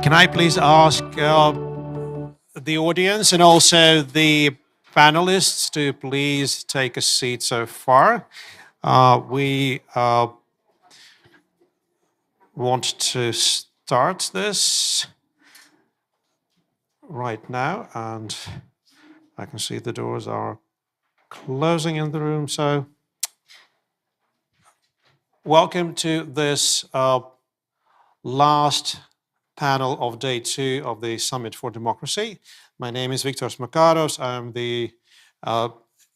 Can I please ask the audience and also the panelists to please take a seat so far? We want to start this right now, and I can see the doors are closing in the room. So, welcome to this last panel of day 2 of the Summit for Democracy. My name is Viktoras Makaros. I'm the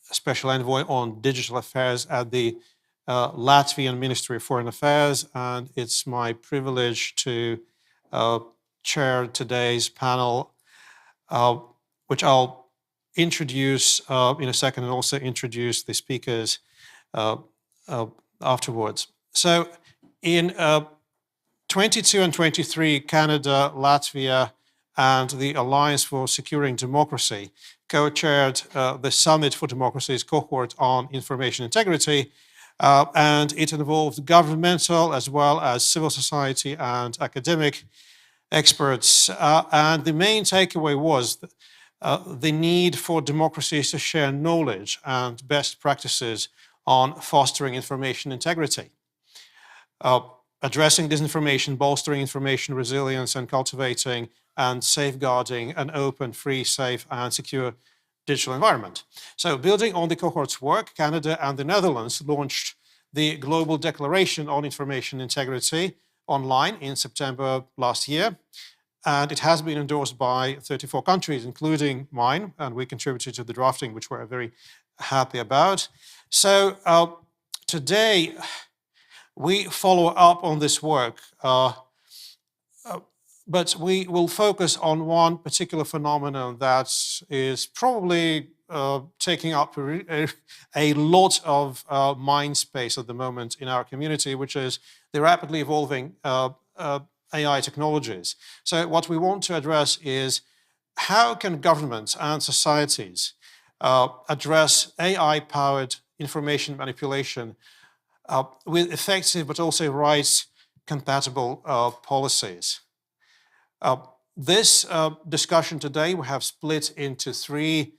Special Envoy on Digital Affairs at the Latvian Ministry of Foreign Affairs, and it's my privilege to chair today's panel, which I'll introduce in a second and also introduce the speakers afterwards. So in 22 and 23, Canada, Latvia, and the Alliance for Securing Democracy co-chaired the Summit for Democracy's cohort on information integrity, and it involved governmental as well as civil society and academic experts. And the main takeaway was the need for democracies to share knowledge and best practices on fostering information integrity. Addressing disinformation, bolstering information resilience, and cultivating and safeguarding an open, free, safe, and secure digital environment. So, building on the cohort's work, Canada and the Netherlands launched the Global Declaration on Information Integrity online in September last year. And it has been endorsed by 34 countries, including mine, and we contributed to the drafting, which we're very happy about. So, today, we follow up on this work, but we will focus on one particular phenomenon that is probably taking up a lot of mind space at the moment in our community, which is the rapidly evolving AI technologies. So what we want to address is how can governments and societies address AI-powered information manipulation with effective but also rights-compatible policies. This discussion today we have split into 3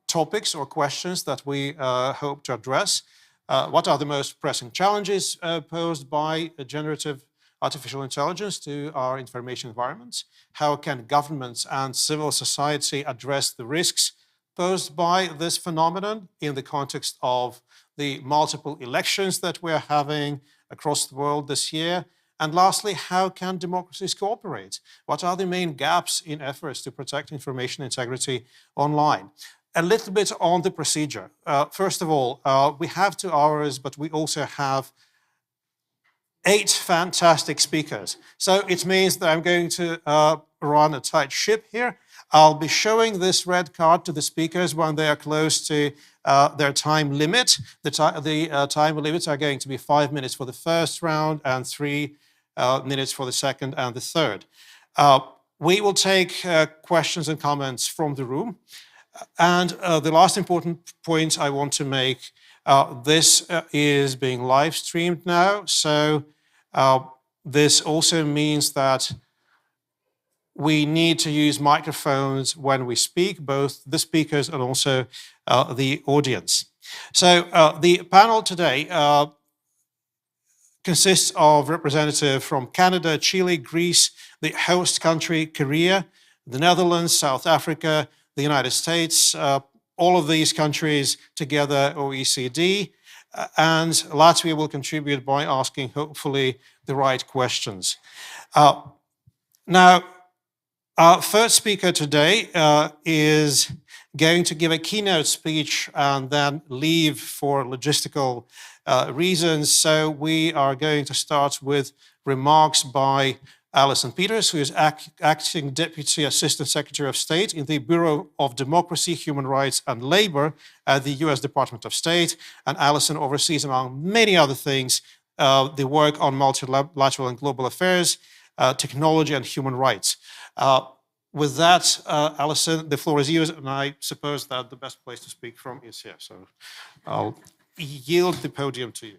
topics or questions that we hope to address. What are the most pressing challenges posed by generative artificial intelligence to our information environments? How can governments and civil society address the risks posed by this phenomenon in the context of the multiple elections that we're having across the world this year? And lastly, how can democracies cooperate? What are the main gaps in efforts to protect information integrity online? A little bit on the procedure. First of all, we have 2 hours, but we also have 8 fantastic speakers. So it means that I'm going to run a tight ship here. I'll be showing this red card to the speakers when they are close to their time limit. The time limits are going to be 5 minutes for the first round and 3 minutes for the second and the third. We will take questions and comments from the room. And the last important point I want to make, this is being live streamed now. So this also means that we need to use microphones when we speak, both the speakers and also the audience. So the panel today consists of representatives from Canada, Chile, Greece, the host country, Korea, the Netherlands, South Africa, the United States, all of these countries together, OECD, and Latvia will contribute by asking, hopefully, the right questions. Now, our first speaker today is going to give a keynote speech and then leave for logistical reasons. So we are going to start with remarks by Alison Peters, who is Acting Deputy Assistant Secretary of State in the Bureau of Democracy, Human Rights and Labor at the US Department of State. And Alison oversees, among many other things, the work on multilateral and global affairs, technology and human rights. With that, Alison, the floor is yours, and I suppose that the best place to speak from is here. So I'll yield the podium to you.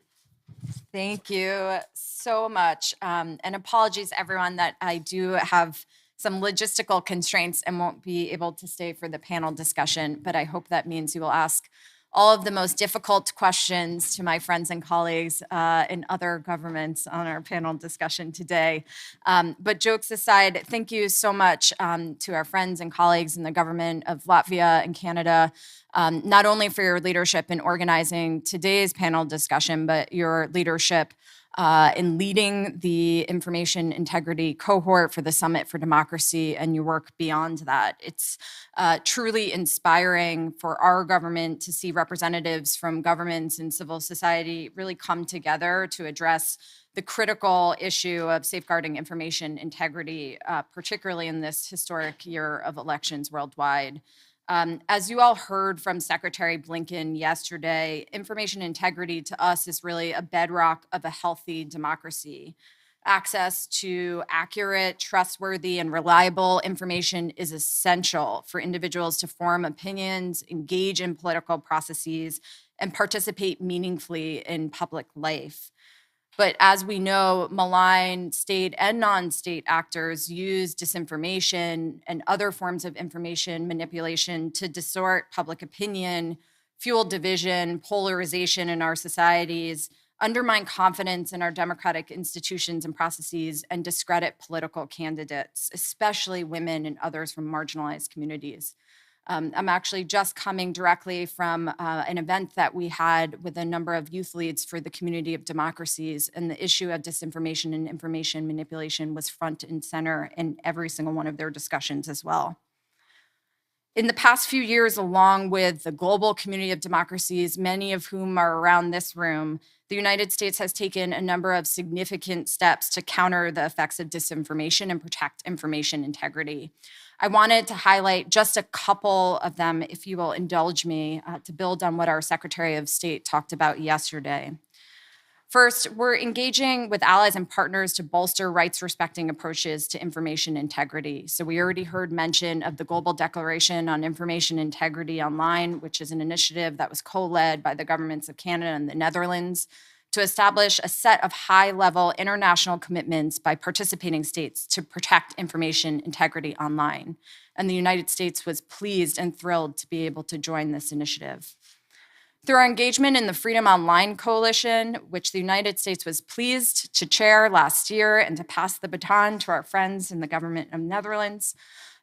Thank you so much. And apologies, everyone, that I do have some logistical constraints and won't be able to stay for the panel discussion, but I hope that means you will ask all of the most difficult questions to my friends and colleagues in other governments on our panel discussion today. But jokes aside, thank you so much to our friends and colleagues in the government of Latvia and Canada, not only for your leadership in organizing today's panel discussion, but your leadership in leading the information integrity cohort for the Summit for Democracy and your work beyond that. It's truly inspiring for our government to see representatives from governments and civil society really come together to address the critical issue of safeguarding information integrity, particularly in this historic year of elections worldwide. As you all heard from Secretary Blinken yesterday, information integrity to us is really a bedrock of a healthy democracy. Access to accurate, trustworthy, and reliable information is essential for individuals to form opinions, engage in political processes, and participate meaningfully in public life. But as we know, malign state and non-state actors use disinformation and other forms of information manipulation to distort public opinion, fuel division, polarization in our societies, undermine confidence in our democratic institutions and processes, and discredit political candidates, especially women and others from marginalized communities. I'm actually just coming directly from an event that we had with a number of youth leads for the community of democracies, and the issue of disinformation and information manipulation was front and center in every single one of their discussions as well. In the past few years, along with the global community of democracies, many of whom are around this room, the United States has taken a number of significant steps to counter the effects of disinformation and protect information integrity. I wanted to highlight just a couple of them, if you will indulge me, to build on what our Secretary of State talked about yesterday. First, we're engaging with allies and partners to bolster rights-respecting approaches to information integrity. So we already heard mention of the Global Declaration on Information Integrity Online, which is an initiative that was co-led by the governments of Canada and the Netherlands to establish a set of high-level international commitments by participating states to protect information integrity online. And the United States was pleased and thrilled to be able to join this initiative. Through our engagement in the Freedom Online Coalition, which the United States was pleased to chair last year and to pass the baton to our friends in the government of Netherlands,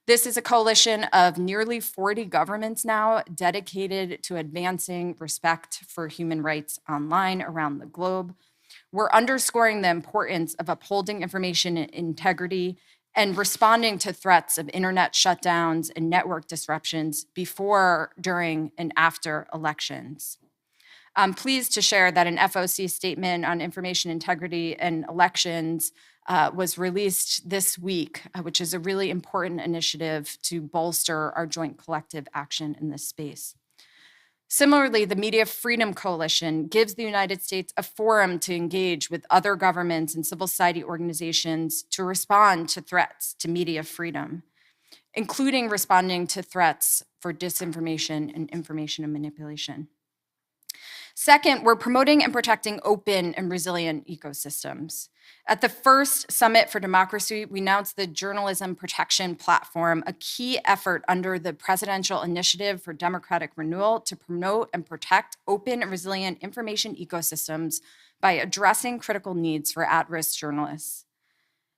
this is a coalition of nearly 40 governments now dedicated to advancing respect for human rights online around the globe. We're underscoring the importance of upholding information integrity and responding to threats of internet shutdowns and network disruptions before, during, and after elections. I'm pleased to share that an FOC statement on information integrity and elections was released this week, which is a really important initiative to bolster our joint collective action in this space. Similarly, the Media Freedom Coalition gives the United States a forum to engage with other governments and civil society organizations to respond to threats to media freedom, including responding to threats for disinformation and information manipulation. Second, we're promoting and protecting open and resilient ecosystems. At the first Summit for Democracy, we announced the Journalism Protection Platform, a key effort under the Presidential Initiative for Democratic Renewal to promote and protect open and resilient information ecosystems by addressing critical needs for at-risk journalists.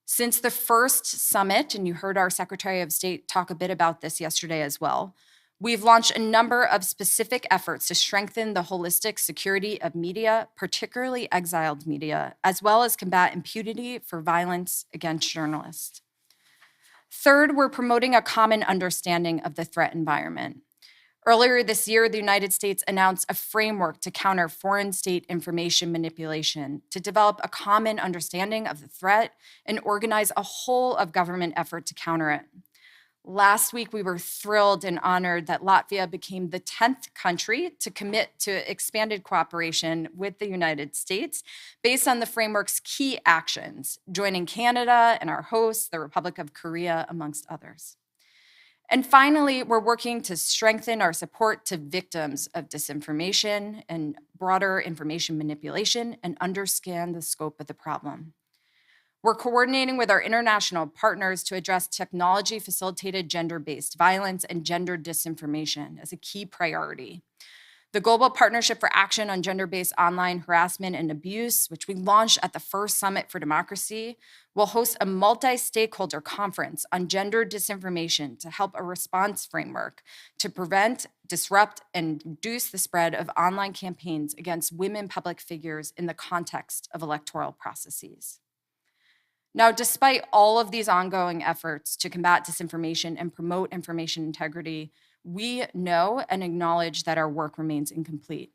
Since the first summit, and you heard our Secretary of State talk a bit about this yesterday as well, we've launched a number of specific efforts to strengthen the holistic security of media, particularly exiled media, as well as combat impunity for violence against journalists. Third, we're promoting a common understanding of the threat environment. Earlier this year, the United States announced a framework to counter foreign state information manipulation, to develop a common understanding of the threat and organize a whole of government effort to counter it. Last week, we were thrilled and honored that Latvia became the 10th country to commit to expanded cooperation with the United States based on the framework's key actions, joining Canada and our hosts, the Republic of Korea, amongst others. And finally, we're working to strengthen our support to victims of disinformation and broader information manipulation and understand the scope of the problem. We're coordinating with our international partners to address technology-facilitated gender-based violence and gender disinformation as a key priority. The Global Partnership for Action on Gender-Based Online Harassment and Abuse, which we launched at the first Summit for Democracy, will host a multi-stakeholder conference on gender disinformation to help a response framework to prevent, disrupt, and reduce the spread of online campaigns against women public figures in the context of electoral processes. Now, despite all of these ongoing efforts to combat disinformation and promote information integrity, we know and acknowledge that our work remains incomplete.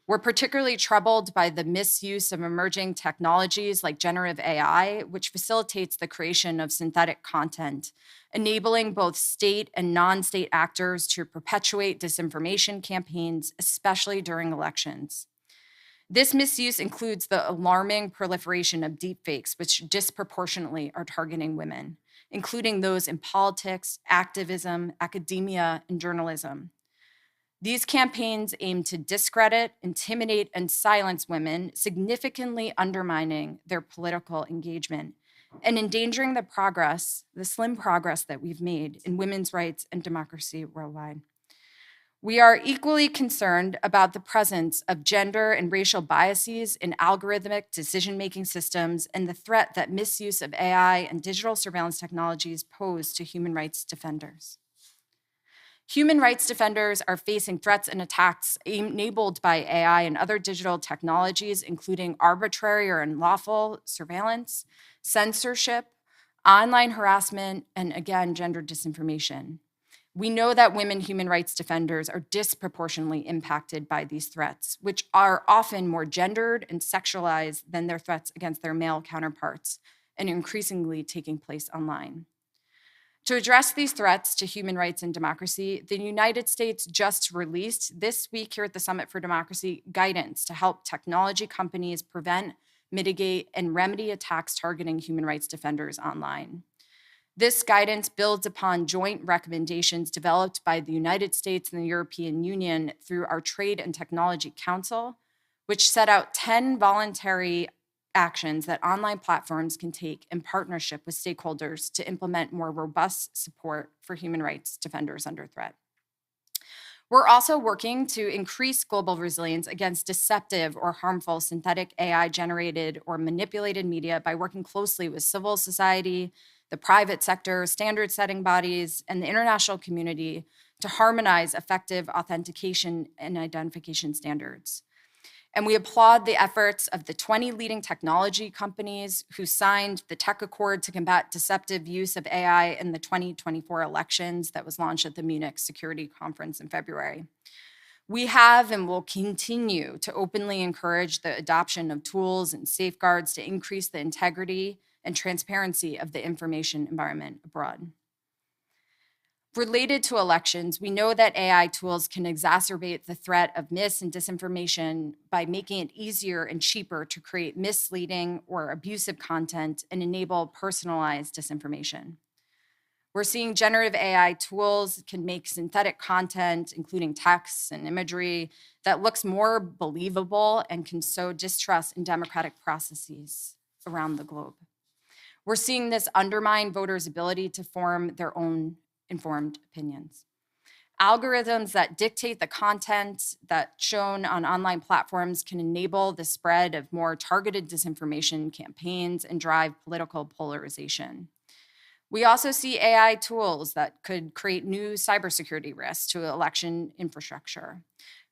We're particularly troubled by the misuse of emerging technologies like generative AI, which facilitates the creation of synthetic content, enabling both state and non-state actors to perpetuate disinformation campaigns, especially during elections. This misuse includes the alarming proliferation of deepfakes, which disproportionately are targeting women, including those in politics, activism, academia, and journalism. These campaigns aim to discredit, intimidate, and silence women, significantly undermining their political engagement and endangering the slim progress that we've made in women's rights and democracy worldwide. We are equally concerned about the presence of gender and racial biases in algorithmic decision-making systems and the threat that misuse of AI and digital surveillance technologies pose to human rights defenders. Human rights defenders are facing threats and attacks enabled by AI and other digital technologies, including arbitrary or unlawful surveillance, censorship, online harassment, and again, gender disinformation. We know that women human rights defenders are disproportionately impacted by these threats, which are often more gendered and sexualized than their threats against their male counterparts, and increasingly taking place online. To address these threats to human rights and democracy, the United States just released this week here at the Summit for Democracy guidance to help technology companies prevent, mitigate, and remedy attacks targeting human rights defenders online. This guidance builds upon joint recommendations developed by the United States and the European Union through our Trade and Technology Council, which set out 10 voluntary actions that online platforms can take in partnership with stakeholders to implement more robust support for human rights defenders under threat. We're also working to increase global resilience against deceptive or harmful synthetic AI-generated or manipulated media by working closely with civil society, the private sector, standard-setting bodies, and the international community to harmonize effective authentication and identification standards. And we applaud the efforts of the 20 leading technology companies who signed the Tech Accord to combat deceptive use of AI in the 2024 elections that was launched at the Munich Security Conference in February. We have and will continue to openly encourage the adoption of tools and safeguards to increase the integrity and transparency of the information environment abroad. Related to elections, we know that AI tools can exacerbate the threat of mis and disinformation by making it easier and cheaper to create misleading or abusive content and enable personalized disinformation. We're seeing generative AI tools can make synthetic content, including texts and imagery, that looks more believable and can sow distrust in democratic processes around the globe. We're seeing this undermine voters' ability to form their own informed opinions. Algorithms that dictate the content that's shown on online platforms can enable the spread of more targeted disinformation campaigns and drive political polarization. We also see AI tools that could create new cybersecurity risks to election infrastructure.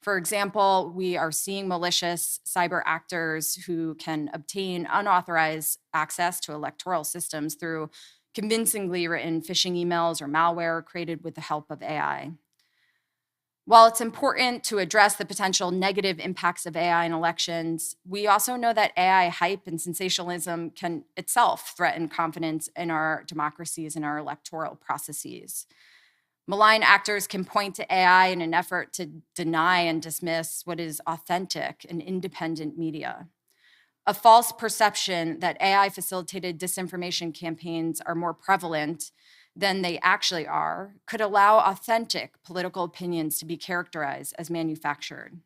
For example, we are seeing malicious cyber actors who can obtain unauthorized access to electoral systems through convincingly written phishing emails or malware created with the help of AI. While it's important to address the potential negative impacts of AI in elections, we also know that AI hype and sensationalism can itself threaten confidence in our democracies and our electoral processes. Malign actors can point to AI in an effort to deny and dismiss what is authentic and independent media. A false perception that AI-facilitated disinformation campaigns are more prevalent than they actually are could allow authentic political opinions to be characterized as manufactured.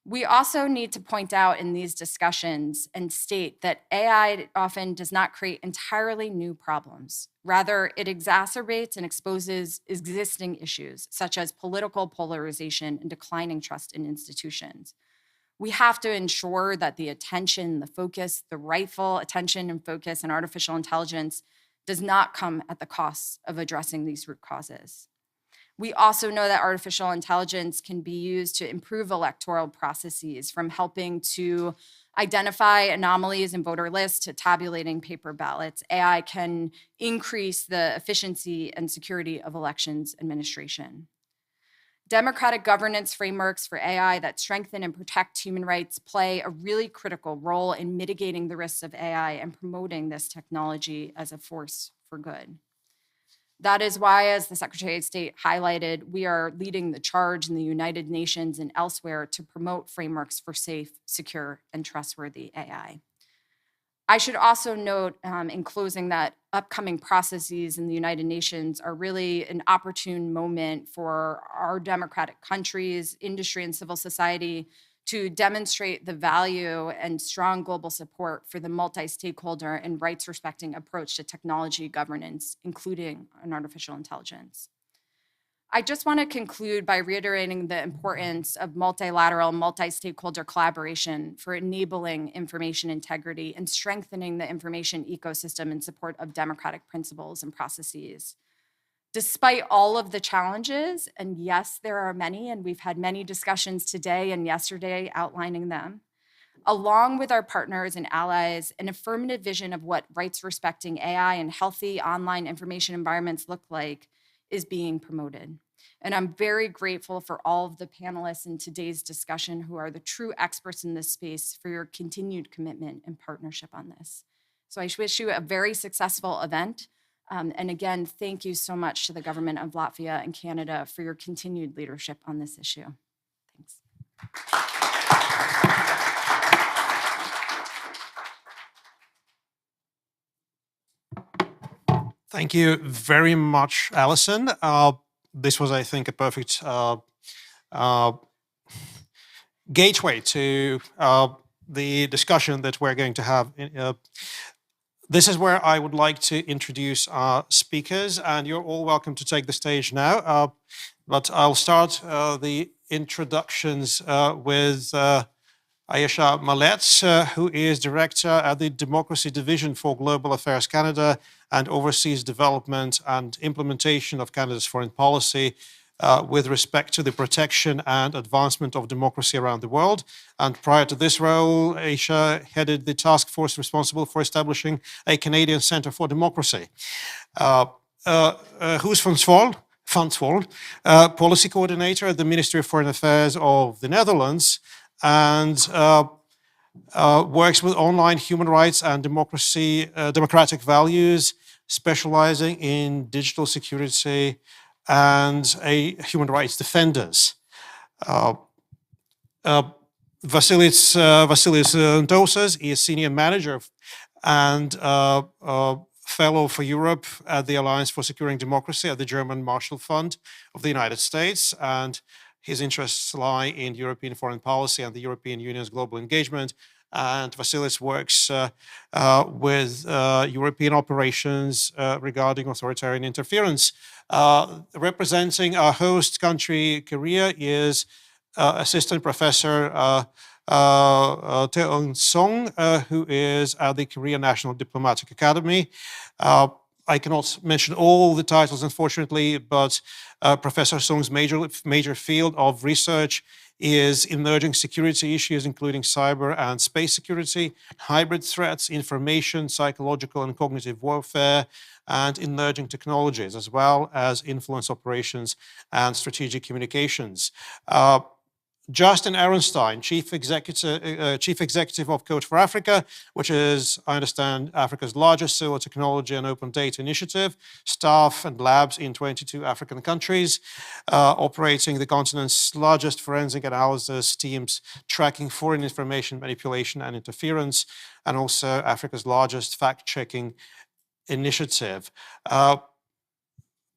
We also need to point out in these discussions and state that AI often does not create entirely new problems. Rather, it exacerbates and exposes existing issues, such as political polarization and declining trust in institutions. We have to ensure that the attention, the focus, the rightful attention and focus on artificial intelligence does not come at the cost of addressing these root causes. We also know that artificial intelligence can be used to improve electoral processes, from helping to identify anomalies in voter lists to tabulating paper ballots. AI can increase the efficiency and security of elections administration. Democratic governance frameworks for AI that strengthen and protect human rights play a really critical role in mitigating the risks of AI and promoting this technology as a force for good. That is why, as the Secretary of State highlighted, we are leading the charge in the United Nations and elsewhere to promote frameworks for safe, secure, and trustworthy AI. I should also note in closing that upcoming processes in the United Nations are really an opportune moment for our democratic countries, industry, and civil society to demonstrate the value and strong global support for the multi-stakeholder and rights-respecting approach to technology governance, including on artificial intelligence. I just want to conclude by reiterating the importance of multilateral, multi-stakeholder collaboration for enabling information integrity and strengthening the information ecosystem in support of democratic principles and processes. Despite all of the challenges, and yes, there are many, and we've had many discussions today and yesterday outlining them, along with our partners and allies, an affirmative vision of what rights-respecting AI and healthy online information environments look like is being promoted. And I'm very grateful for all of the panelists in today's discussion who are the true experts in this space for your continued commitment and partnership on this. So I wish you a very successful event. And again, thank you so much to the government of Latvia and Canada for your continued leadership on this issue. Thanks. Thank you very much, Alison. This was, I think, a perfect gateway to the discussion that we're going to have. This is where I would like to introduce our speakers, and you're all welcome to take the stage now. But I'll start the introductions with Ayesha Malets, who is Director at the Democracy Division for Global Affairs Canada and oversees development and implementation of Canada's foreign policy with respect to the protection and advancement of democracy around the world. And prior to this role, Ayesha headed the task force responsible for establishing a Canadian Centre for Democracy. Guus van Swold, Policy Coordinator at the Ministry of Foreign Affairs of the Netherlands, and works with online human rights and democratic values, specializing in digital security and human rights defenders. Vasilis Dosas is Senior Manager and Fellow for Europe at the Alliance for Securing Democracy at the German Marshall Fund of the United States, and his interests lie in European foreign policy and the European Union's global engagement. And Vasilis works with European operations regarding authoritarian interference. Representing our host country, Korea, is Assistant Professor Taeun Song, who is at the Korea National Diplomatic Academy. I cannot mention all the titles, unfortunately, but Professor Song's major field of research is emerging security issues, including cyber and space security, hybrid threats, information, psychological and cognitive warfare, and emerging technologies, as well as influence operations and strategic communications. Justin Ehrenstein, Chief Executive of Code for Africa, which is, I understand, Africa's largest solar technology and open data initiative, staff and labs in 22 African countries, operating the continent's largest forensic analysis teams, tracking foreign information manipulation and interference, and also Africa's largest fact-checking initiative.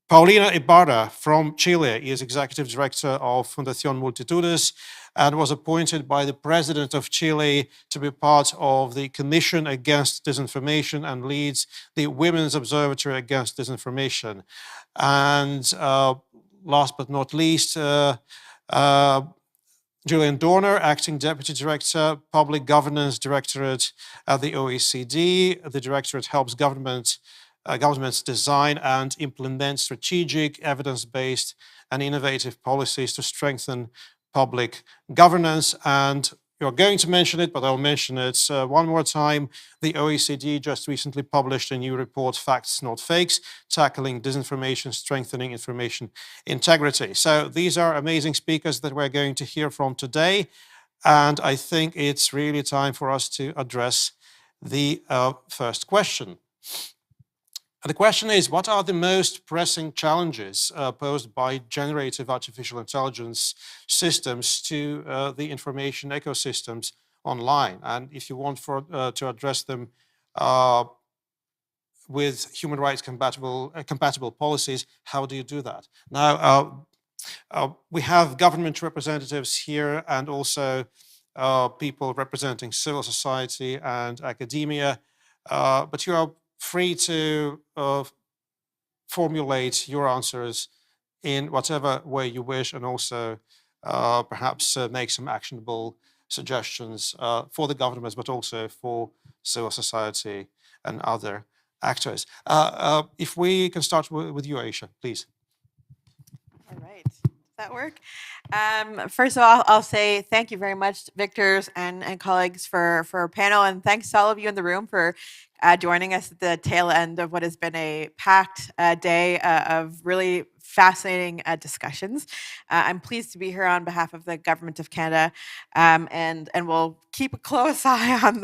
Paulina Ibarra from Chile is executive director of Fundación Multitudes and was appointed by the president of Chile to be part of the Commission Against Disinformation and leads the Women's Observatory Against Disinformation. And last but not least, Julian Dorner, Acting Deputy Director, Public Governance Directorate at the OECD. The Directorate helps governments design and implement strategic, evidence-based and innovative policies to strengthen public governance. And you're going to mention it, but I'll mention it one more time. The OECD just recently published a new report, Facts Not Fakes, Tackling Disinformation, Strengthening Information Integrity. So these are amazing speakers that we're going to hear from today. And I think it's really time for us to address the first question. And the question is, what are the most pressing challenges posed by generative artificial intelligence systems to the information ecosystems online? And if you want to address them with human rights compatible policies, how do you do that? Now, we have government representatives here and also people representing civil society and academia, but you are free to formulate your answers in whatever way you wish, and also perhaps make some actionable suggestions for the governments, but also for civil society and other actors. If we can start with you, Aisha, please. All right. Does that work? First of all, I'll say thank you very much, Victors and colleagues, for our panel, and thanks to all of you in the room for joining us at the tail end of what has been a packed day of really fascinating discussions. I'm pleased to be here on behalf of the Government of Canada, and we'll keep a close eye on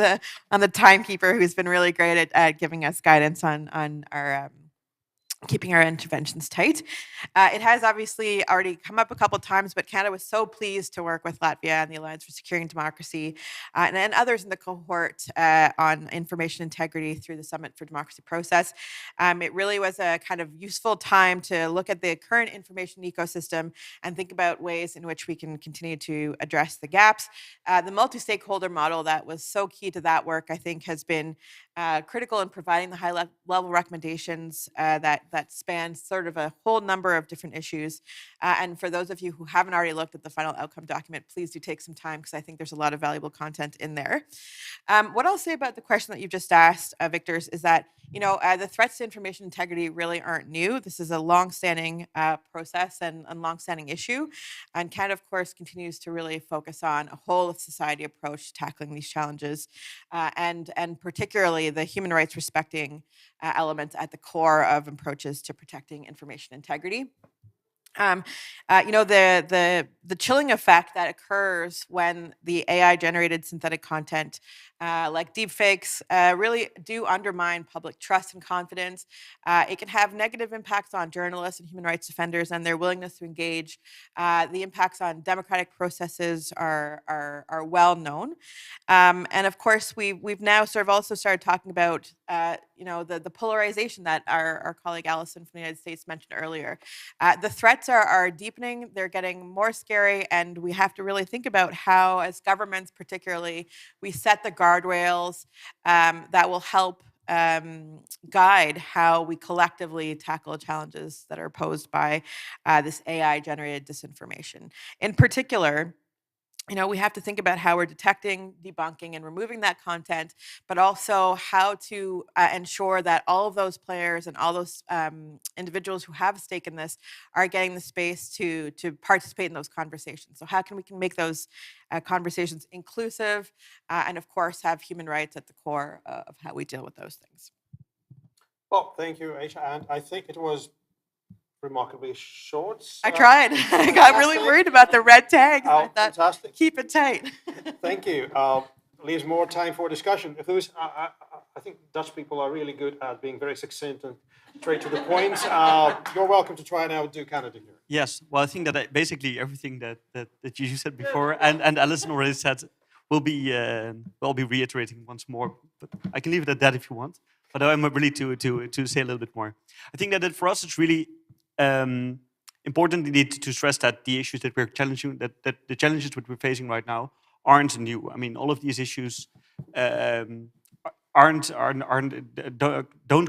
the timekeeper, who's been really great at giving us guidance on our keeping our interventions tight. It has obviously already come up a couple of times, but Canada was so pleased to work with Latvia and the Alliance for Securing Democracy and others in the cohort on information integrity through the Summit for Democracy process. It really was a kind of useful time to look at the current information ecosystem and think about ways in which we can continue to address the gaps. The multi-stakeholder model that was so key to that work, I think, has been critical in providing the high-level recommendations that span sort of a whole number of different issues. And for those of you who haven't already looked at the final outcome document, please do take some time, because I think there's a lot of valuable content in there. What I'll say about the question that you've just asked, Victors, is that the threats to information integrity really aren't new. This is a long-standing process and long-standing issue. And Canada, of course, continues to really focus on a whole-of-society approach to tackling these challenges, and particularly the human rights respecting elements at the core of approaches to protecting information integrity. The chilling effect that occurs when the AI-generated synthetic content like deepfakes really do undermine public trust and confidence. It can have negative impacts on journalists and human rights defenders and their willingness to engage. The impacts on democratic processes are well known. And of course, we've now sort of also started talking about the polarization that our colleague Allison from the United States mentioned earlier. The threats are deepening, they're getting more scary, and we have to really think about how, as governments particularly, we set the guardrails that will help guide how we collectively tackle challenges that are posed by this AI-generated disinformation. In particular, we have to think about how we're detecting, debunking, and removing that content, but also how to ensure that all of those players and all those individuals who have a stake in this are getting the space to participate in those conversations. So how can we make those conversations inclusive and, of course, have human rights at the core of how we deal with those things? Well, thank you, Aisha. And I think it was remarkably short. I tried. I got really worried about the red tags. I thought, fantastic. Keep it tight. Thank you. Leaves more time for discussion. I think Dutch people are really good at being very succinct and straight to the point. You're welcome to try and outdo Canada here. Yes. Well, I think that basically everything that you said before and Alison already said will be reiterating once more. But I can leave it at that if you want. But I'm really to say a little bit more. I think that for us it's really important indeed to stress that the issues that we're challenging, that the challenges that we're facing right now aren't new. I mean, all of these issues don't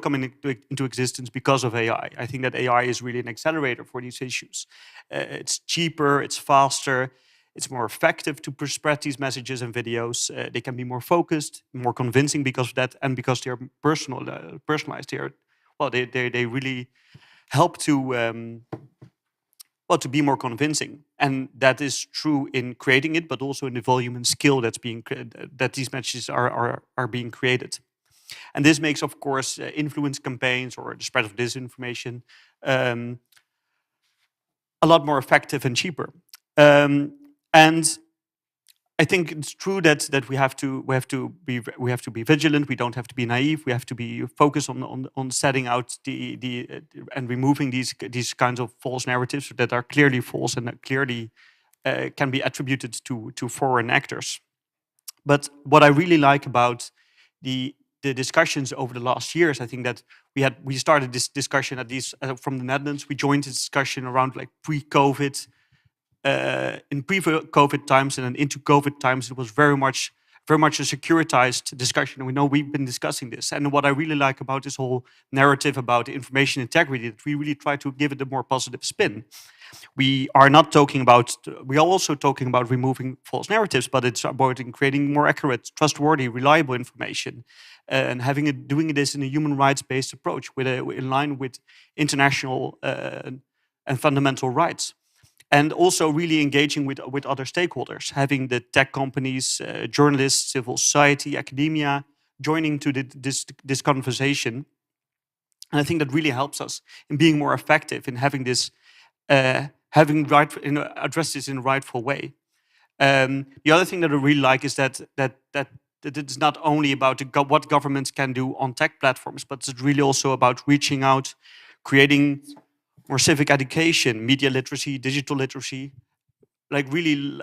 come into existence because of AI. I think that AI is really an accelerator for these issues. It's cheaper, it's faster, it's more effective to spread these messages and videos. They can be more focused, more convincing because of that, and because they're personalized. They really help to to be more convincing, and that is true in creating it, but also in the volume and skill that these messages are being created. And this makes, of course, influence campaigns or the spread of disinformation a lot more effective and cheaper. And I think it's true that we have to be vigilant. We don't have to be naive. We have to be focused on setting out and removing these kinds of false narratives that are clearly false and that clearly can be attributed to foreign actors. But what I really like about the discussions over the last years, I think that we started this discussion at least from the Netherlands. We joined this discussion around like pre-COVID. In pre-COVID times and then into COVID times, it was very much a securitized discussion. And we know we've been discussing this. And what I really like about this whole narrative about information integrity, that we really try to give it a more positive spin. We are also talking about removing false narratives, but it's about creating more accurate, trustworthy, reliable information, and doing this in a human rights-based approach, in line with international and fundamental rights. And also really engaging with other stakeholders, having the tech companies, journalists, civil society, academia, joining to this conversation. And I think that really helps us in being more effective in having this, address this in a rightful way. The other thing that I really like is that it's not only about what governments can do on tech platforms, but it's really also about reaching out, creating more civic education, media literacy, digital literacy, like really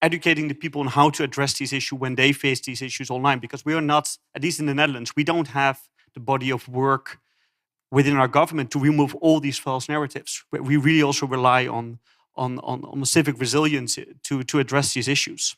educating the people on how to address these issues when they face these issues online. Because we are not, at least in the Netherlands, we don't have the body of work within our government to remove all these false narratives. We really also rely on civic resilience to address these issues.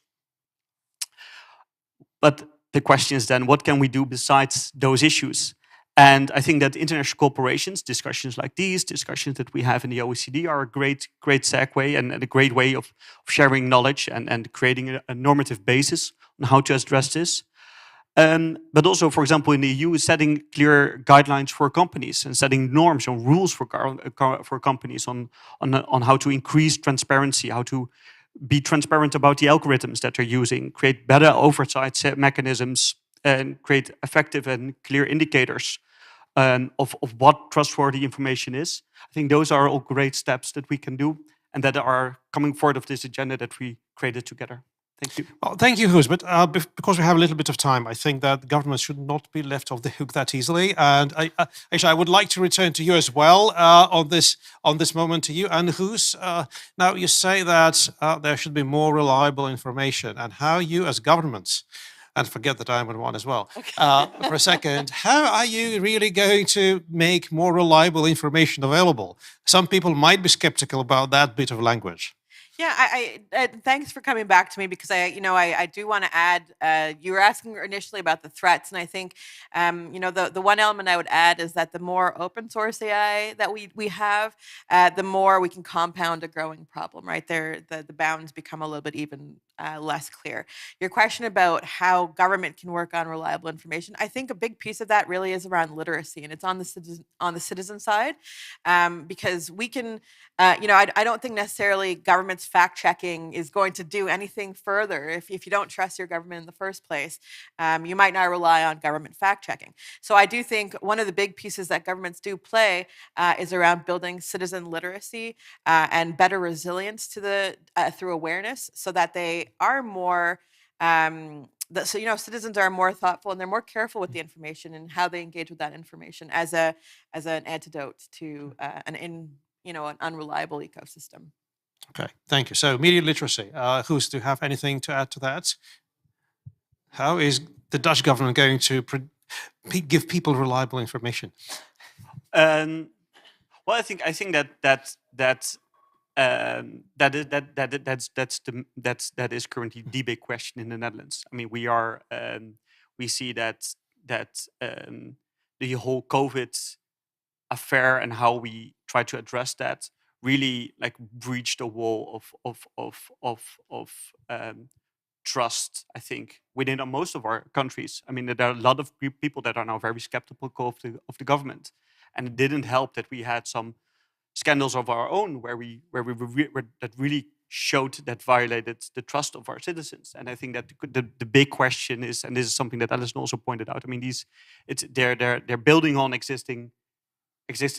But the question is then, what can we do besides those issues? And I think that international corporations, discussions like these, discussions that we have in the OECD are a great segue and a great way of sharing knowledge and creating a normative basis on how to address this. But also, for example, in the EU, setting clear guidelines for companies and setting norms and rules for companies on how to increase transparency, how to be transparent about the algorithms that they're using, create better oversight mechanisms, and create effective and clear indicators of what trustworthy information is. I think those are all great steps that we can do and that are coming forward of this agenda that we created together. Thank you. Well, thank you, Guus. But because we have a little bit of time, I think that governments should not be left off the hook that easily. And I would like to return to you as well on this moment to you. And Guus, now you say that there should be more reliable information, and how you as governments, and forget that I'm one as well, for a second, how are you really going to make more reliable information available? Some people might be skeptical about that bit of language. Yeah, I thanks for coming back to me, because I do want to add, you were asking initially about the threats, and I think the one element I would add is that the more open source AI that we have, the more we can compound a growing problem, right? The bounds become a little bit even less clear. Your question about how government can work on reliable information, I think a big piece of that really is around literacy, and it's on the citizen side, because we can, I don't think necessarily government's fact checking is going to do anything further. If you don't trust your government in the first place, you might not rely on government fact checking. So I do think one of the big pieces that governments do play is around building citizen literacy and better resilience to through awareness, so that they are more citizens are more thoughtful and they're more careful with the information and how they engage with that information as an antidote to an unreliable ecosystem. Okay, thank you. So media literacy. Guus, do you have anything to add to that? How is the Dutch government going to give people reliable information? Well, I think that is currently the big question in the Netherlands. I mean, we see that the whole COVID affair and how we try to address that really like breached a wall of trust, I think, within most of our countries. I mean, there are a lot of people that are now very skeptical of the government, and it didn't help that we had some scandals of our own where that really showed that violated the trust of our citizens. And I think that the big question is, and this is something that Alison also pointed out. I mean, they're building on existing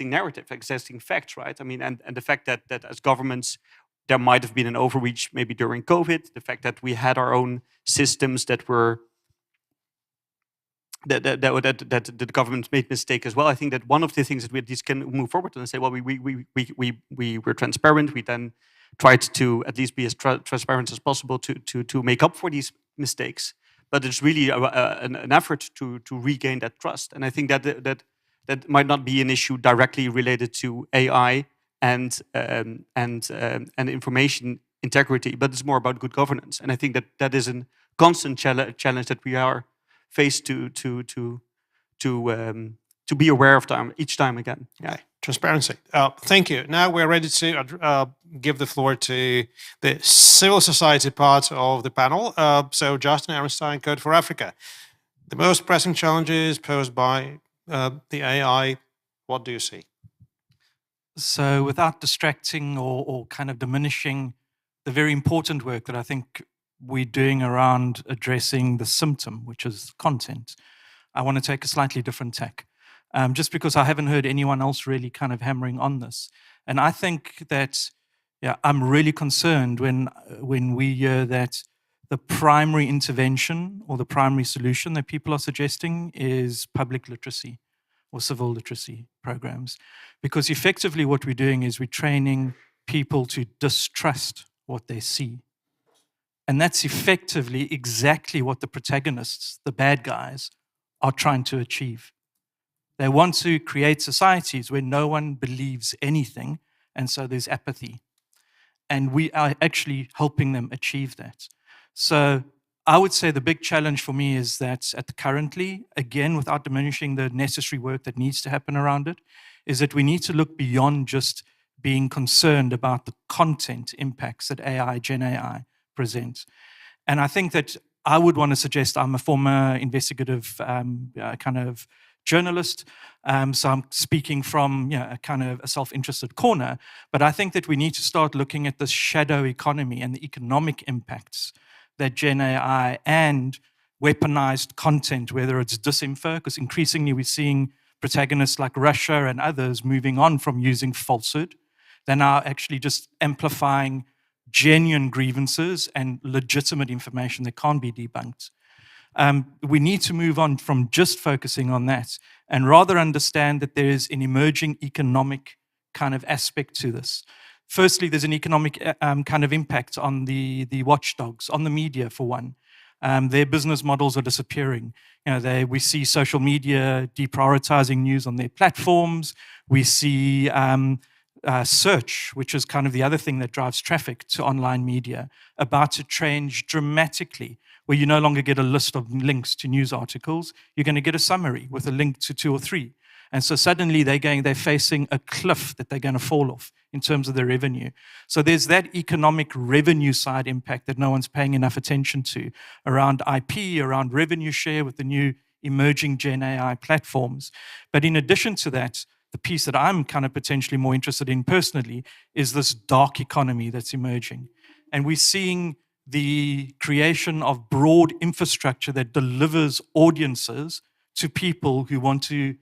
narrative, existing facts, right? I mean, and the fact that as governments there might have been an overreach maybe during COVID, the fact that we had our own systems that were that the government made mistake as well. I think that one of the things that we at least can move forward and say, well, we were transparent. We then tried to at least be as transparent as possible to make up for these mistakes. But it's really an effort to regain that trust. And I think that might not be an issue directly related to AI and information integrity, but it's more about good governance. And I think that is a constant challenge that we are faced to be aware of each time again. Yeah, transparency. Thank you. Now we're ready to give the floor to the civil society part of the panel. So Justin Ehrenstein, Code for Africa. The most pressing challenges posed by the AI, what do you see? So without distracting or kind of diminishing the very important work that I think we're doing around addressing the symptom, which is content, I want to take a slightly different tack, just because I haven't heard anyone else really kind of hammering on this. And I think that, yeah, I'm really concerned when we hear that the primary intervention or the primary solution that people are suggesting is public literacy or civil literacy programs. Because effectively what we're doing is we're training people to distrust what they see. And that's effectively exactly what the protagonists, the bad guys, are trying to achieve. They want to create societies where no one believes anything, and so there's apathy. And we are actually helping them achieve that. So I would say the big challenge for me is that currently, again, without diminishing the necessary work that needs to happen around it, is that we need to look beyond just being concerned about the content impacts that AI, Gen AI, presents. And I think that I would want to suggest, I'm a former investigative kind of journalist, so I'm speaking from a kind of a self-interested corner, but I think that we need to start looking at the shadow economy and the economic impacts that Gen AI and weaponized content, whether it's disinfo, because increasingly we're seeing protagonists like Russia and others moving on from using falsehood. They're now actually just amplifying genuine grievances and legitimate information that can't be debunked. We need to move on from just focusing on that and rather understand that there is an emerging economic kind of aspect to this. Firstly, there's an economic kind of impact on the watchdogs, on the media for one. Their business models are disappearing. We see social media deprioritizing news on their platforms. We see search, which is kind of the other thing that drives traffic to online media, about to change dramatically, where you no longer get a list of links to news articles. You're going to get a summary with a link to 2 or 3. And so suddenly they're facing a cliff that they're going to fall off in terms of their revenue. So there's that economic revenue side impact that no one's paying enough attention to around IP, around revenue share with the new emerging Gen AI platforms. But in addition to that, the piece that I'm kind of potentially more interested in personally is this dark economy that's emerging. And we're seeing the creation of broad infrastructure that delivers audiences to people who want to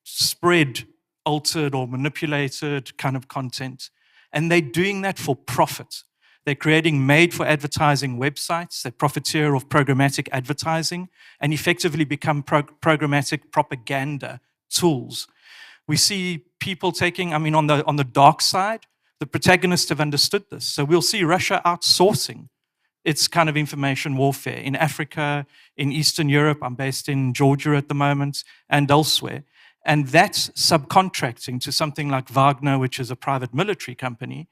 spread altered or manipulated kind of content. And they're doing that for profit. They're creating made-for-advertising websites that profiteer off programmatic advertising and effectively become programmatic propaganda tools. We see people taking, on the dark side, the protagonists have understood this. So we'll see Russia outsourcing It's kind of information warfare. In Africa, in Eastern Europe, I'm based in Georgia at the moment, and elsewhere. And that's subcontracting to something like Wagner, which is a private military company.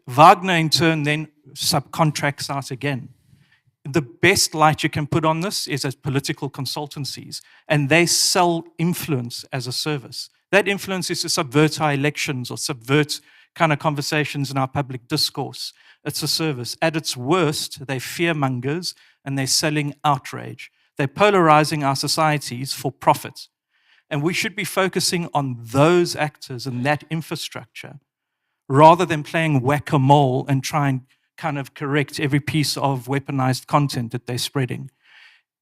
Wagner, in turn, then subcontracts out again. The best light you can put on this is as political consultancies, and they sell influence as a service. That influence is to subvert our elections or subvert kind of conversations in our public discourse. It's a service. At its worst, they're fearmongers and they're selling outrage. They're polarizing our societies for profit. And we should be focusing on those actors and that infrastructure rather than playing whack-a-mole and trying kind of correct every piece of weaponized content that they're spreading.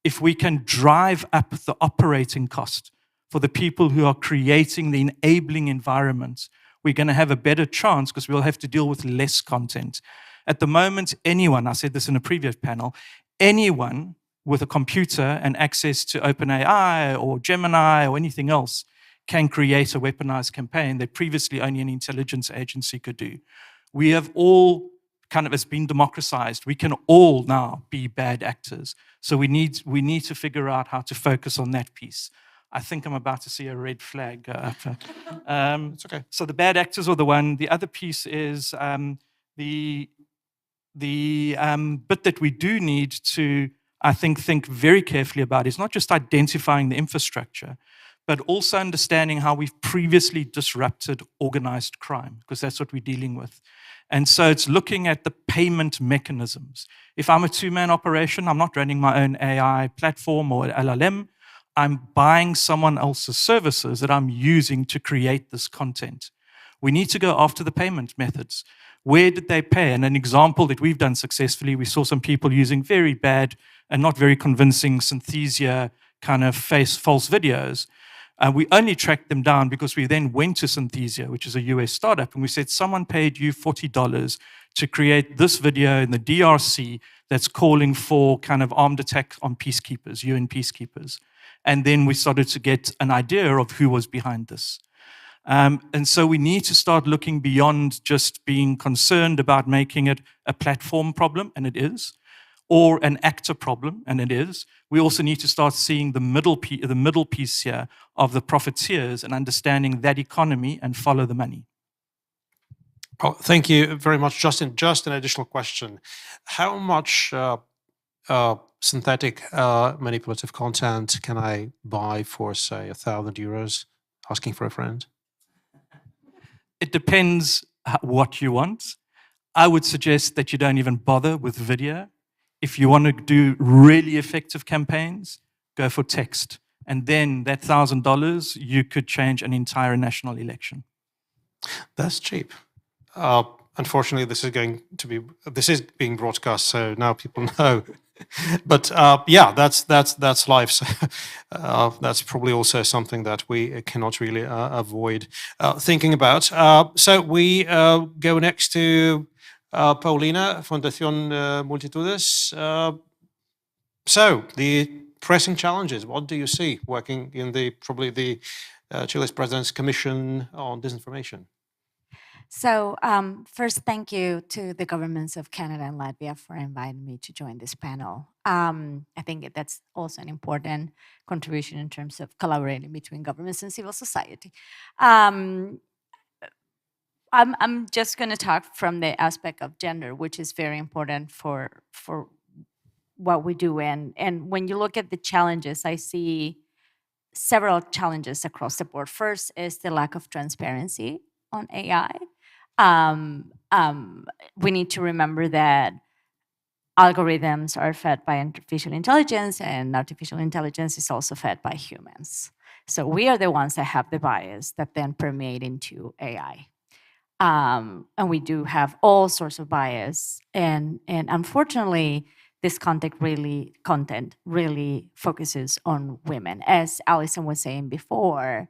If we can drive up the operating cost for the people who are creating the enabling environment, we're going to have a better chance because we'll have to deal with less content. At the moment, anyone, I said this in a previous panel, anyone with a computer and access to OpenAI or Gemini or anything else can create a weaponized campaign that previously only an intelligence agency could do. We have all kind of, it's been democratized. We can all now be bad actors. So we need to figure out how to focus on that piece. I think I'm about to see a red flag go up. It's okay. So the bad actors are the one. The other piece is the bit that we do need to, I think very carefully about is not just identifying the infrastructure, but also understanding how we've previously disrupted organized crime, because that's what we're dealing with. And so it's looking at the payment mechanisms. If I'm a two-man operation, I'm not running my own AI platform or LLM. I'm buying someone else's services that I'm using to create this content. We need to go after the payment methods. Where did they pay? And an example that we've done successfully, we saw some people using very bad and not very convincing Synthesia kind of false videos. We only tracked them down because we then went to Synthesia, which is a US startup, and we said, someone paid you $40 to create this video in the DRC that's calling for kind of armed attack on peacekeepers, UN peacekeepers. And then we started to get an idea of who was behind this. And so we need to start looking beyond just being concerned about making it a platform problem, and it is, or an actor problem, and it is. We also need to start seeing the middle piece here of the profiteers and understanding that economy and follow the money. Oh, thank you very much, Justin. Just an additional question. How much synthetic manipulative content can I buy for, say, €1,000, asking for a friend? It depends what you want. I would suggest that you don't even bother with video. If you want to do really effective campaigns, go for text. And then that $1,000, you could change an entire national election. That's cheap. Unfortunately, this is being broadcast, so now people know. But yeah, that's life. So, that's probably also something that we cannot really avoid thinking about. So we go next to Paulina, Fundación Multitudes. So the pressing challenges, what do you see working in probably Chile's President's Commission on Disinformation? So first, thank you to the governments of Canada and Latvia for inviting me to join this panel. I think that's also an important contribution in terms of collaborating between governments and civil society. I'm just going to talk from the aspect of gender, which is very important for what we do. And when you look at the challenges, I see several challenges across the board. First is the lack of transparency on AI. We need to remember that algorithms are fed by artificial intelligence, and artificial intelligence is also fed by humans. So we are the ones that have the bias that then permeate into AI. And we do have all sorts of bias. And unfortunately, this content really focuses on women. As Alison was saying before,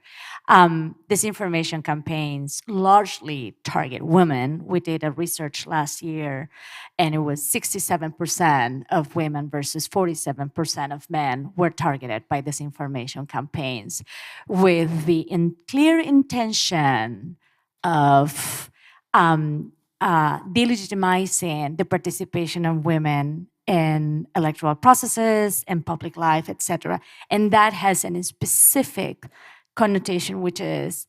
disinformation campaigns largely target women. We did a research last year, and it was 67% of women versus 47% of men were targeted by disinformation campaigns, with the clear intention of delegitimizing the participation of women in electoral processes and public life, etc. And that has a specific connotation, which is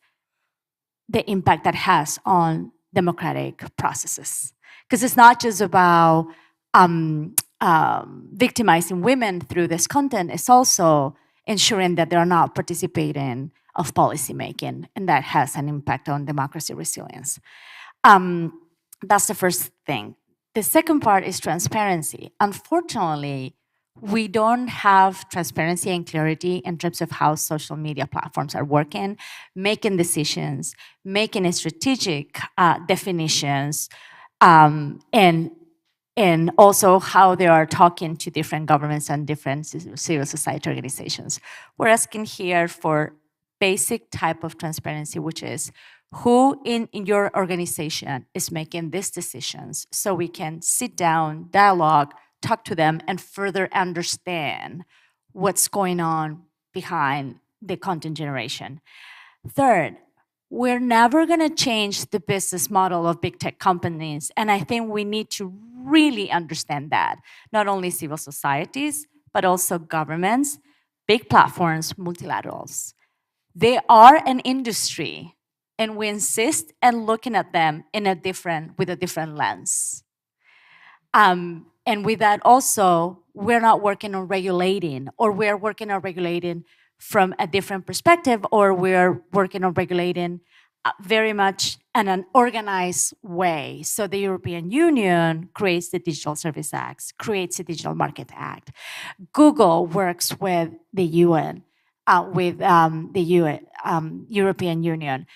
the impact that has on democratic processes. Because it's not just about victimizing women through this content, it's also ensuring that they're not participating of policymaking, and that has an impact on democracy resilience. That's the first thing. The second part is transparency. Unfortunately, we don't have transparency and clarity in terms of how social media platforms are working, making decisions, making strategic definitions, and also how they are talking to different governments and different civil society organizations. We're asking here for basic type of transparency, which is who in your organization is making these decisions, so we can sit down, dialogue, talk to them, and further understand what's going on behind the content generation. Third, we're never going to change the business model of big tech companies, and I think we need to really understand that. Not only civil societies, but also governments, big platforms, multilaterals. They are an industry, and we insist on looking at them with a different lens. And with that also, we're not working on regulating, or we're working on regulating from a different perspective, or we're working on regulating very much in an organized way. So the European Union creates the Digital Service Act, creates the Digital Market Act. Google works with the UN, with the European Union.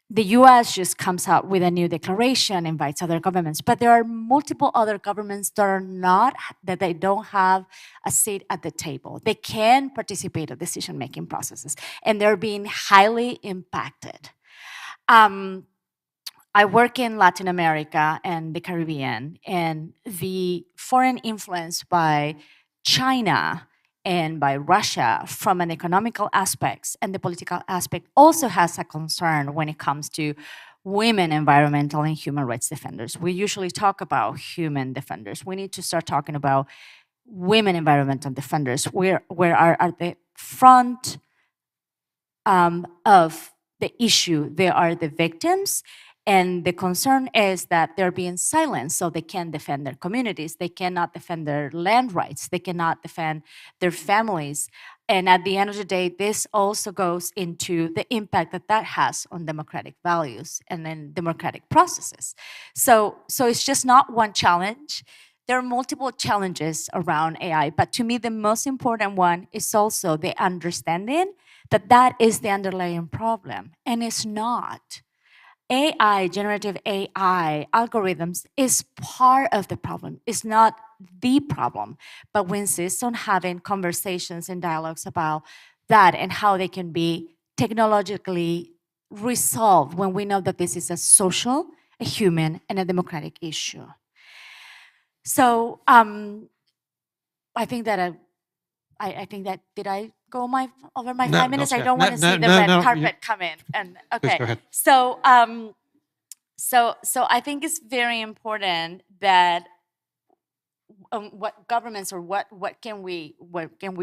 The US just comes out with a new declaration, invites other governments, but there are multiple other governments that they don't have a seat at the table. They can participate in decision-making processes, and they're being highly impacted. I work in Latin America and the Caribbean, and the foreign influence by China and by Russia from an economical aspects and the political aspect also has a concern when it comes to women environmental and human rights defenders. We usually talk about human defenders. We need to start talking about women environmental defenders, where are at the front of the issue. They are the victims, and the concern is that they're being silenced, so they can't defend their communities, they cannot defend their land rights, they cannot defend their families. And at the end of the day, this also goes into the impact that has on democratic values and then democratic processes. So it's just not one challenge. There are multiple challenges around AI, but to me, the most important one is also the understanding that is the underlying problem, and it's not. AI, generative AI, algorithms is part of the problem. It's not the problem, but we insist on having conversations and dialogues about that and how they can be technologically resolved when we know that this is a social, a human, and a democratic issue. So I think that did I go over my 5 minutes? I don't want to see the red carpet come in. And okay, go ahead. So I think it's very important that what governments or what can we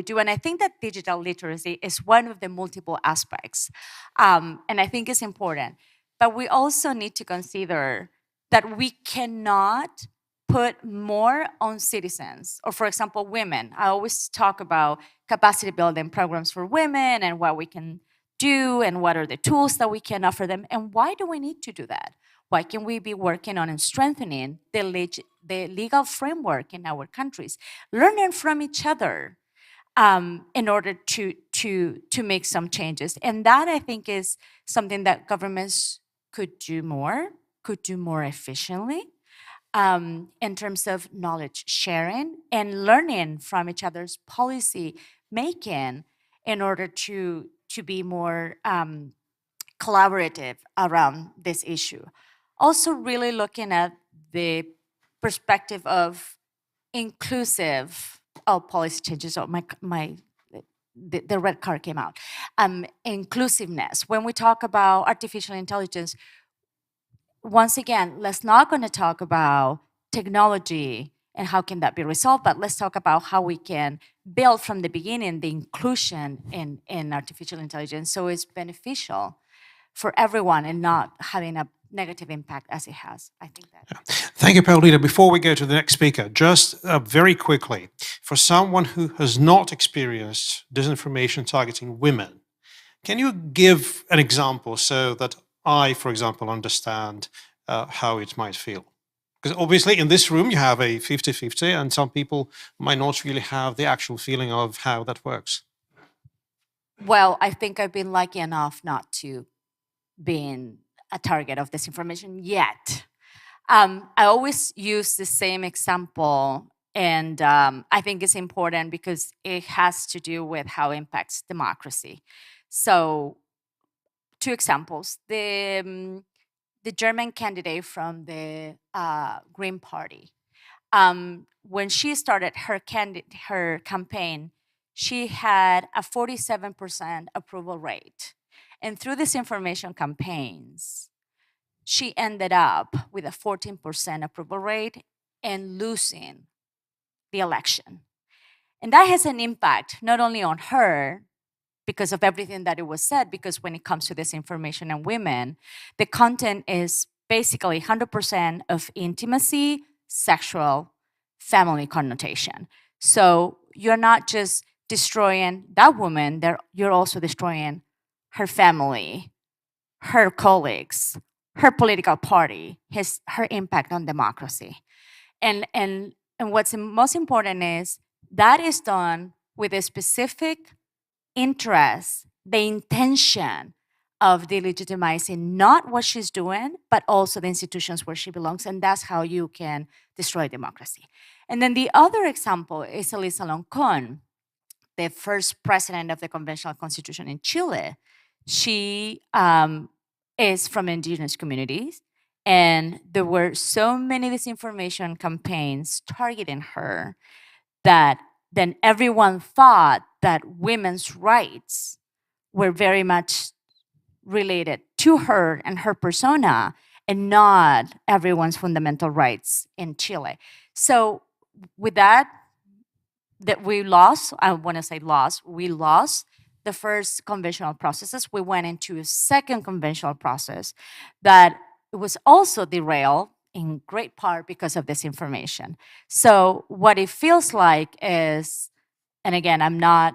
do? And I think that digital literacy is one of the multiple aspects, and I think it's important. But we also need to consider that we cannot put more on citizens, or for example, women. I always talk about capacity building programs for women and what we can do and what are the tools that we can offer them. And why do we need to do that? Why can we be working on and strengthening the legal framework in our countries, learning from each other in order to make some changes? And that, I think, is something that governments could do more efficiently. In terms of knowledge sharing and learning from each other's policy making in order to be more collaborative around this issue. Also really looking at the perspective of inclusive policy changes. Oh, the red card came out. Inclusiveness. When we talk about artificial intelligence, once again, let's not going to talk about technology and how can that be resolved. But let's talk about how we can build from the beginning the inclusion in artificial intelligence so it's beneficial for everyone and not having a negative impact as it has. I think that. Thank you, Paulina. Before we go to the next speaker, just very quickly, for someone who has not experienced disinformation targeting women, can you give an example so that I, for example, understand how it might feel? Because obviously in this room you have a 50-50 and some people might not really have the actual feeling of how that works. Well, I think I've been lucky enough not to be a target of disinformation yet. I always use the same example, and I think it's important because it has to do with how it impacts democracy. So, 2 examples. The German candidate from the Green Party, when she started her campaign, she had a 47% approval rate. And through disinformation campaigns, she ended up with a 14% approval rate and losing the election. And that has an impact not only on her, because of everything that it was said, because when it comes to disinformation and women, the content is basically 100% of intimacy, sexual, family connotation. So you're not just destroying that woman, you're also destroying her family, her colleagues, her political party, her impact on democracy. And what's most important is that is done with a specific interest, the intention of delegitimizing not what she's doing, but also the institutions where she belongs. And that's how you can destroy democracy. And then the other example is Elisa Loncón, the first president of the Conventional Constitution in Chile. She is from indigenous communities, and there were so many disinformation campaigns targeting her that then everyone thought that women's rights were very much related to her and her persona and not everyone's fundamental rights in Chile. So with that we lost, I want to say lost, we lost the first conventional processes. We went into a second conventional process that was also derailed in great part because of this information. So what it feels like is, and again, I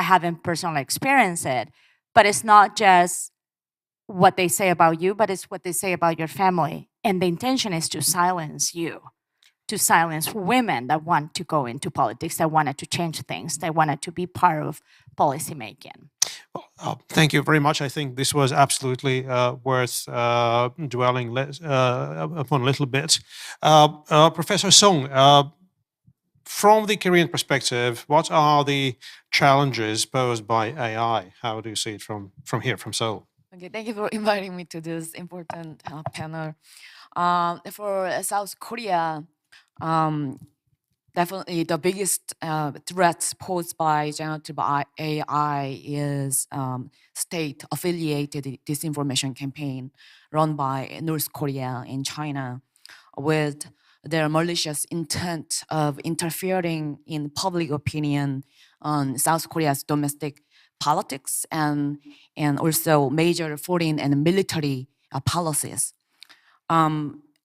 haven't personally experienced it, but it's not just what they say about you, but it's what they say about your family. And the intention is to silence you, to silence women that want to go into politics, that wanted to change things, that wanted to be part of policymaking. Thank you very much. I think this was absolutely worth dwelling upon a little bit. Professor Song, from the Korean perspective, what are the challenges posed by AI? How do you see it from here, from Seoul? Okay, thank you for inviting me to this important panel. For South Korea, definitely the biggest threats posed by generative AI is state-affiliated disinformation campaign run by North Korea and China with their malicious intent of interfering in public opinion on South Korea's domestic politics and also major foreign and military policies.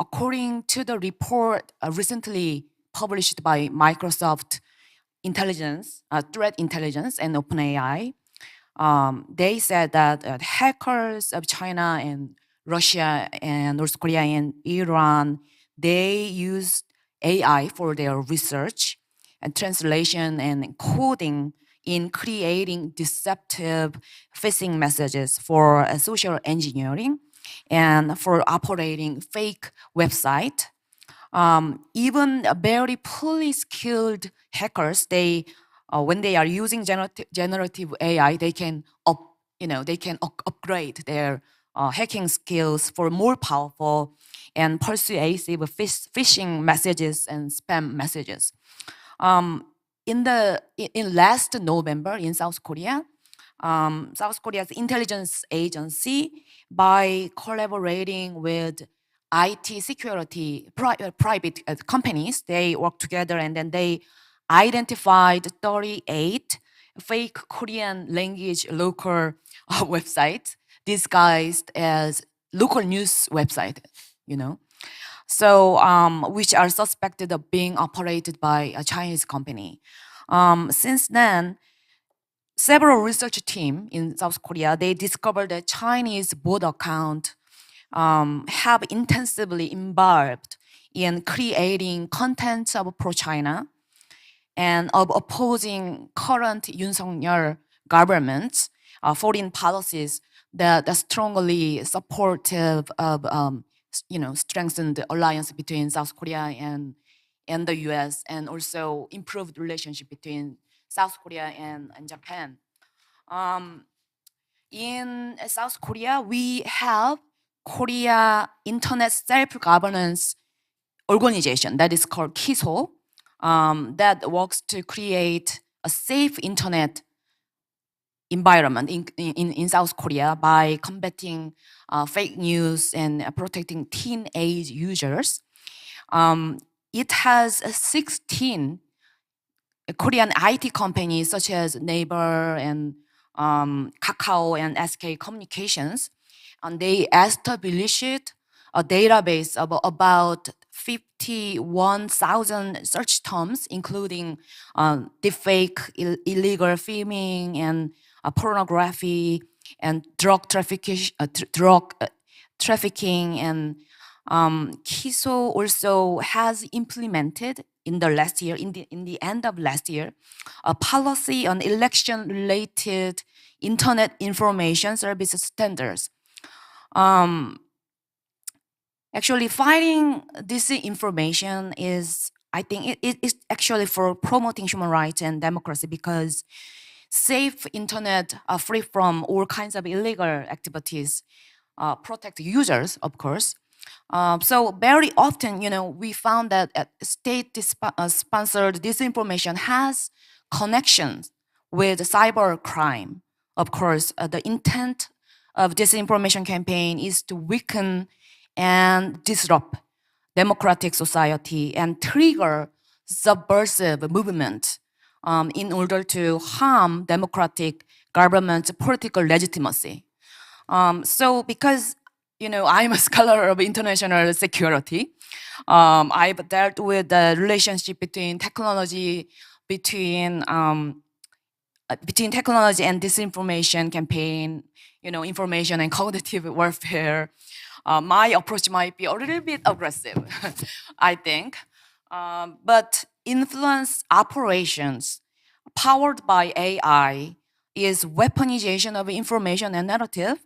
According to the report recently published by Microsoft Threat Intelligence and OpenAI, they said that hackers of China and Russia and North Korea and Iran, they used AI for their research and translation and coding in creating deceptive phishing messages for social engineering and for operating fake website. Even very poorly skilled hackers, they when they are using generative AI, they can upgrade their hacking skills for more powerful and persuasive phishing messages and spam messages. In last November in South Korea, South Korea's intelligence agency, by collaborating with IT security private companies. They work together and then they identified 38 fake Korean language local websites disguised as local news website, you know. So, which are suspected of being operated by a Chinese company. Since then, several research teams in South Korea, they discovered that Chinese bot account have intensively involved in creating content of pro-China and of opposing current Yoon Suk-yeol government's foreign policies that are strongly supportive of strengthened the alliance between South Korea and the US, and also improved relationship between South Korea and Japan. In South Korea, we have Korea Internet Self-Governance Organization that is called KISO, that works to create a safe internet environment in South Korea by combating fake news and protecting teenage users. It has 16 Korean IT companies such as Naver and Kakao and SK Communications, and they established a database of about 51,000 search terms, including deepfake, illegal filming, and pornography, and drug trafficking, and KISO also has implemented in the last year, in the end of last year, a policy on election-related internet information service standards. Actually, fighting disinformation is, I think, it is actually for promoting human rights and democracy, because safe internet free from all kinds of illegal activities protect users, of course. So very often, we found that state-sponsored disinformation has connections with cyber crime. Of course, the intent of disinformation campaign is to weaken and disrupt democratic society and trigger subversive movement in order to harm democratic government's political legitimacy. So because I'm a scholar of international security, I've dealt with the relationship between technology, between technology and disinformation campaign, information and cognitive warfare. My approach might be a little bit aggressive, I think. But influence operations powered by AI is weaponization of information and narrative.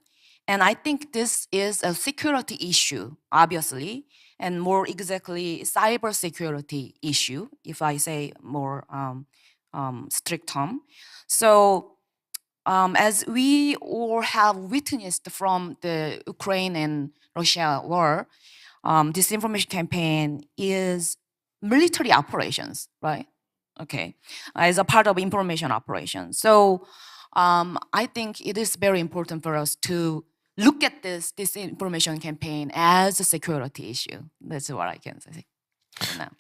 And I think this is a security issue, obviously, and more exactly, cybersecurity issue, if I say more strict term. So as we all have witnessed from the Ukraine and Russia war, disinformation campaign is military operations, right? Okay, as a part of information operations. So I think it is very important for us to look at this disinformation campaign as a security issue. That's what I can say for now.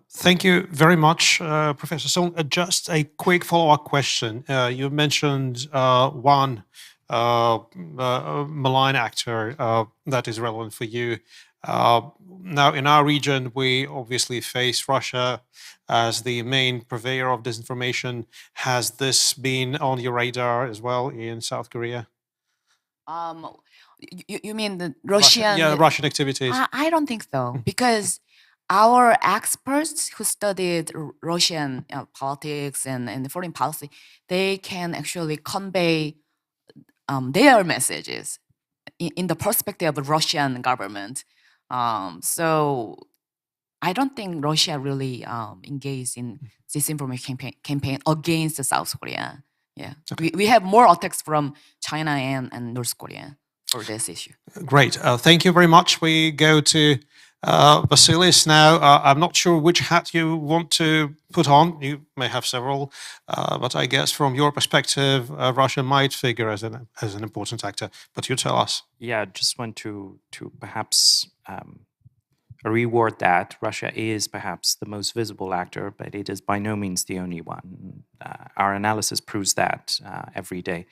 Thank you very much, Professor Song. Just a quick follow-up question. You mentioned one malign actor that is relevant for you. Now, in our region, we obviously face Russia as the main purveyor of disinformation. Has this been on your radar as well in South Korea? You mean the Russian? Yeah, Russian activities. I don't think so, because our experts who studied Russian politics and foreign policy, they can actually convey their messages in the perspective of the Russian government. So I don't think Russia really engaged in disinformation campaign against South Korea. Yeah, okay. We have more attacks from China and North Korea for this issue. Great. Thank you very much. We go to Vasilis, now, I'm not sure which hat you want to put on. You may have several, but I guess from your perspective, Russia might figure as an important actor. But you tell us. Yeah, just want to perhaps reward that. Russia is perhaps the most visible actor, but it is by no means the only one. Our analysis proves that every day.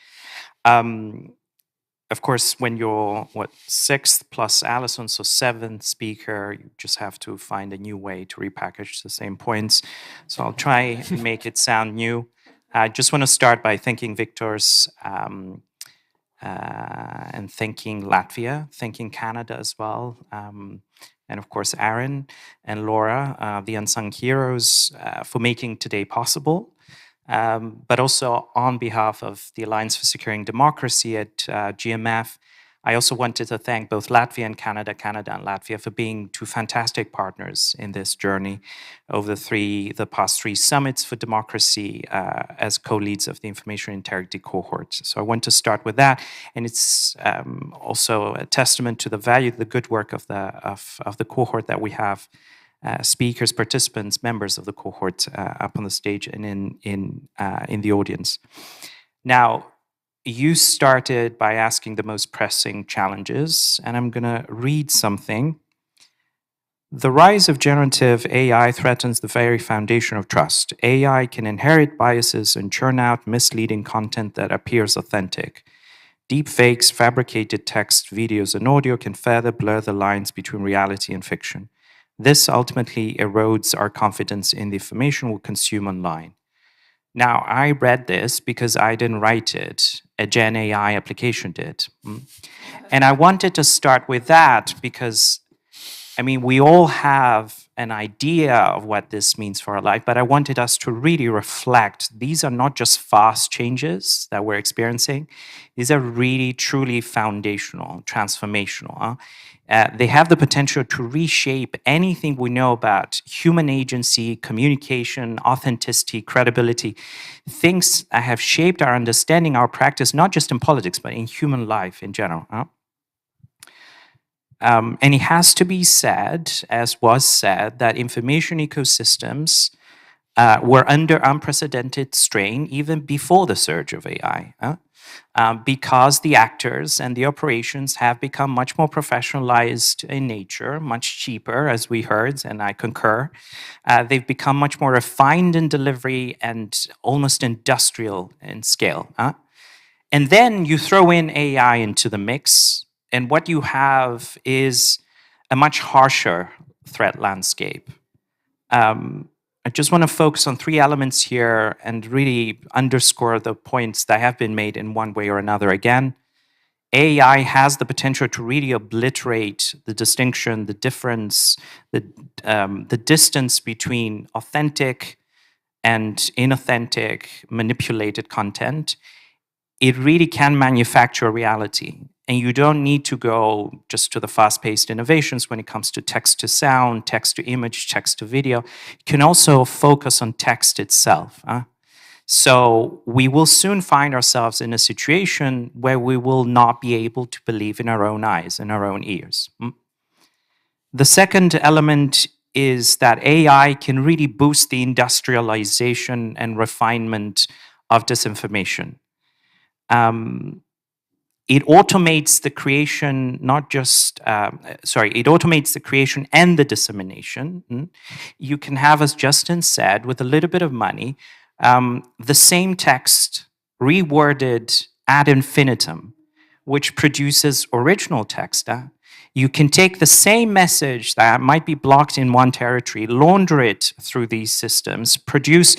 Of course, when you're, sixth plus Alison, so seventh speaker, you just have to find a new way to repackage the same points. So I'll try and make it sound new. I just want to start by thanking Victor's and thanking Latvia, thanking Canada as well, and of course Aaron and Laura, the unsung heroes, for making today possible. But also on behalf of the Alliance for Securing Democracy at GMF, I also wanted to thank both Latvia and Canada and Latvia for being two fantastic partners in this journey over the past three summits for democracy as co-leads of the Information Integrity Cohort. So I want to start with that, and it's also a testament to the value, the good work of the cohort that we have. Speakers, participants, members of the cohort up on the stage and in the audience. Now, you started by asking the most pressing challenges, and I'm going to read something. The rise of generative AI threatens the very foundation of trust. AI can inherit biases and churn out misleading content that appears authentic. Deepfakes, fabricated text, videos, and audio can further blur the lines between reality and fiction. This ultimately erodes our confidence in the information we consume online. Now, I read this because I didn't write it, a Gen AI application did. And I wanted to start with that because, I mean, we all have an idea of what this means for our life, but I wanted us to really reflect. These are not just fast changes that we're experiencing. These are really, truly foundational, transformational. They have the potential to reshape anything we know about human agency, communication, authenticity, credibility, things that have shaped our understanding, our practice, not just in politics, but in human life in general. And it has to be said, as was said, that information ecosystems were under unprecedented strain even before the surge of AI. Because the actors and the operations have become much more professionalized in nature, much cheaper, as we heard, and I concur. They've become much more refined in delivery and almost industrial in scale. And then you throw in AI into the mix, and what you have is a much harsher threat landscape. I just want to focus on three elements here and really underscore the points that have been made in one way or another. Again, AI has the potential to really obliterate the distinction, the difference, the distance between authentic and inauthentic, manipulated content. It really can manufacture reality. And you don't need to go just to the fast-paced innovations when it comes to text to sound, text to image, text to video. You can also focus on text itself. So we will soon find ourselves in a situation where we will not be able to believe in our own eyes and our own ears. The second element is that AI can really boost the industrialization and refinement of disinformation. It automates the creation, it automates the creation and the dissemination. You can have, as Justin said, with a little bit of money, the same text reworded ad infinitum, which produces original text. You can take the same message that might be blocked in one territory, launder it through these systems, produce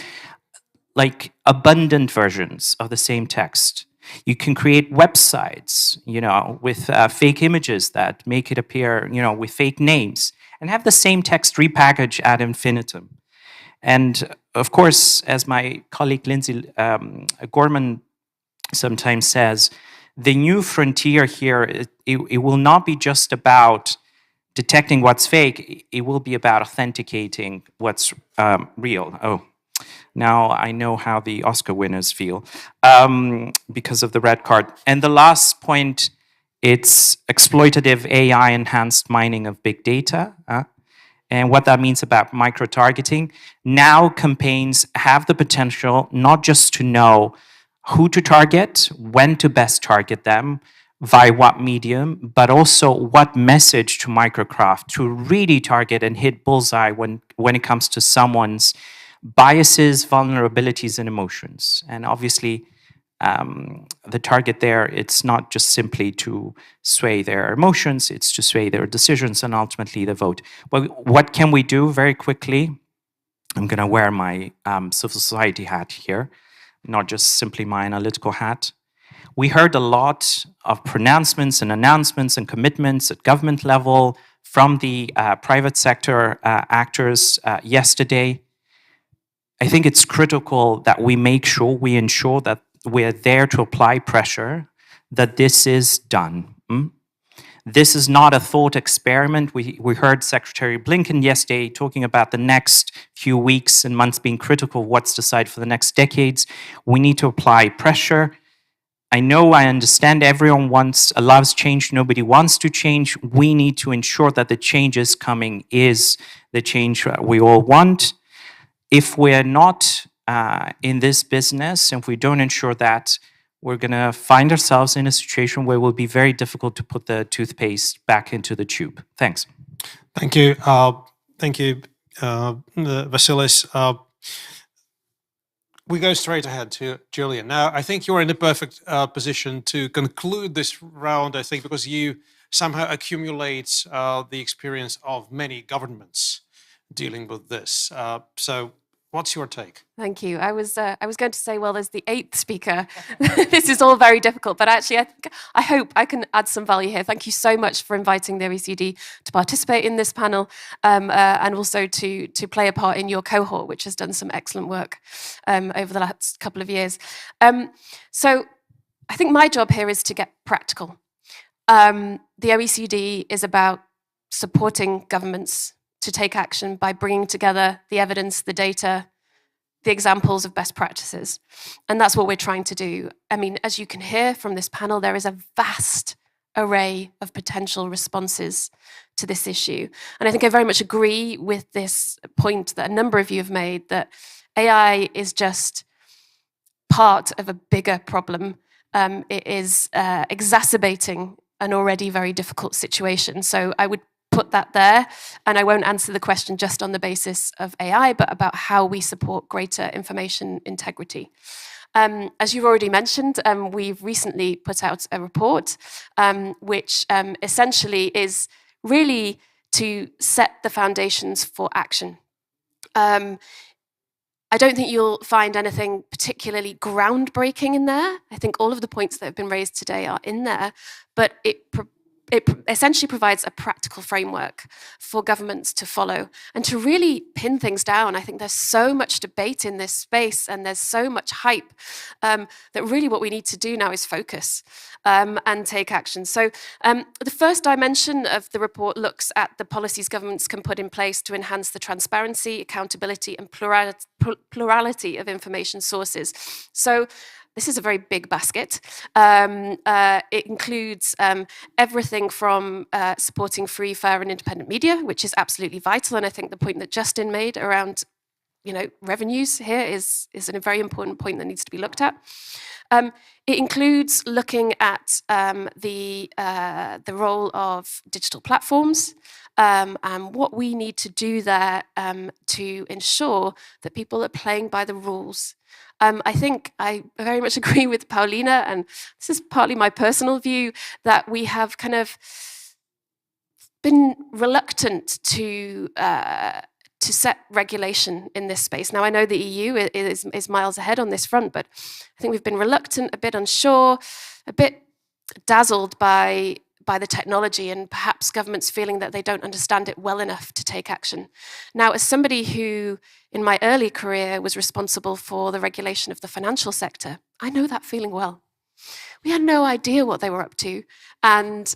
like abundant versions of the same text. You can create websites, with fake images that make it appear, with fake names, and have the same text repackaged ad infinitum. And of course, as my colleague Lindsay Gorman sometimes says, the new frontier here, it will not be just about detecting what's fake, it will be about authenticating what's real. Oh. Now I know how the Oscar winners feel because of the red card. And the last point It's exploitative AI-enhanced mining of big data. And what that means about micro-targeting. Now campaigns have the potential not just to know who to target, when to best target them, via what medium, but also what message to microcraft to really target and hit bullseye when it comes to someone's biases, vulnerabilities, and emotions. And obviously, the target there, it's not just simply to sway their emotions, it's to sway their decisions and ultimately the vote. Well, what can we do very quickly? I'm going to wear my civil society hat here, not just simply my analytical hat. We heard a lot of pronouncements and announcements and commitments at government level from the private sector actors yesterday. I think it's critical that we make sure, we ensure that we're there to apply pressure, that this is done. This is not a thought experiment. We heard Secretary Blinken yesterday talking about the next few weeks and months being critical, what's decided for the next decades. We need to apply pressure. I know, I understand everyone loves change, nobody wants to change. We need to ensure that the change is coming is the change we all want. If we're not in this business, and if we don't ensure that, we're going to find ourselves in a situation where it will be very difficult to put the toothpaste back into the tube. Thanks. Thank you. Thank you, Vasilis. We go straight ahead to Julian. Now, I think you're in the perfect position to conclude this round, I think, because you somehow accumulate the experience of many governments dealing with this. So what's your take? Thank you. I was going to say, well, as the 8th speaker, this is all very difficult, but actually I hope I can add some value here. Thank you so much for inviting the OECD to participate in this panel and also to play a part in your cohort, which has done some excellent work over the last couple of years. So I think my job here is to get practical. The OECD is about supporting governments to take action by bringing together the evidence, the data, the examples of best practices. And that's what we're trying to do. I mean, as you can hear from this panel, there is a vast array of potential responses to this issue. And I think I very much agree with this point that a number of you have made, that AI is just part of a bigger problem. It is exacerbating an already very difficult situation. So I would put that there, and I won't answer the question just on the basis of AI, but about how we support greater information integrity. As you've already mentioned, we've recently put out a report which essentially is really to set the foundations for action. I don't think you'll find anything particularly groundbreaking in there. I think all of the points that have been raised today are in there, but it essentially provides a practical framework for governments to follow and to really pin things down. I think there's so much debate in this space and there's so much hype that really what we need to do now is focus and take action. So the first dimension of the report looks at the policies governments can put in place to enhance the transparency, accountability, and plurality of information sources. So this is a very big basket. It includes everything from supporting free, fair, and independent media, which is absolutely vital. And I think the point that Justin made around, revenues here is a very important point that needs to be looked at. It includes looking at the role of digital platforms and what we need to do there to ensure that people are playing by the rules. I think I very much agree with Paulina, and this is partly my personal view, that we have kind of been reluctant to set regulation in this space. Now, I know the EU is miles ahead on this front, but I think we've been reluctant, a bit unsure, a bit dazzled by the technology, and perhaps governments feeling that they don't understand it well enough to take action. Now, as somebody who, in my early career, was responsible for the regulation of the financial sector, I know that feeling well. We had no idea what they were up to, and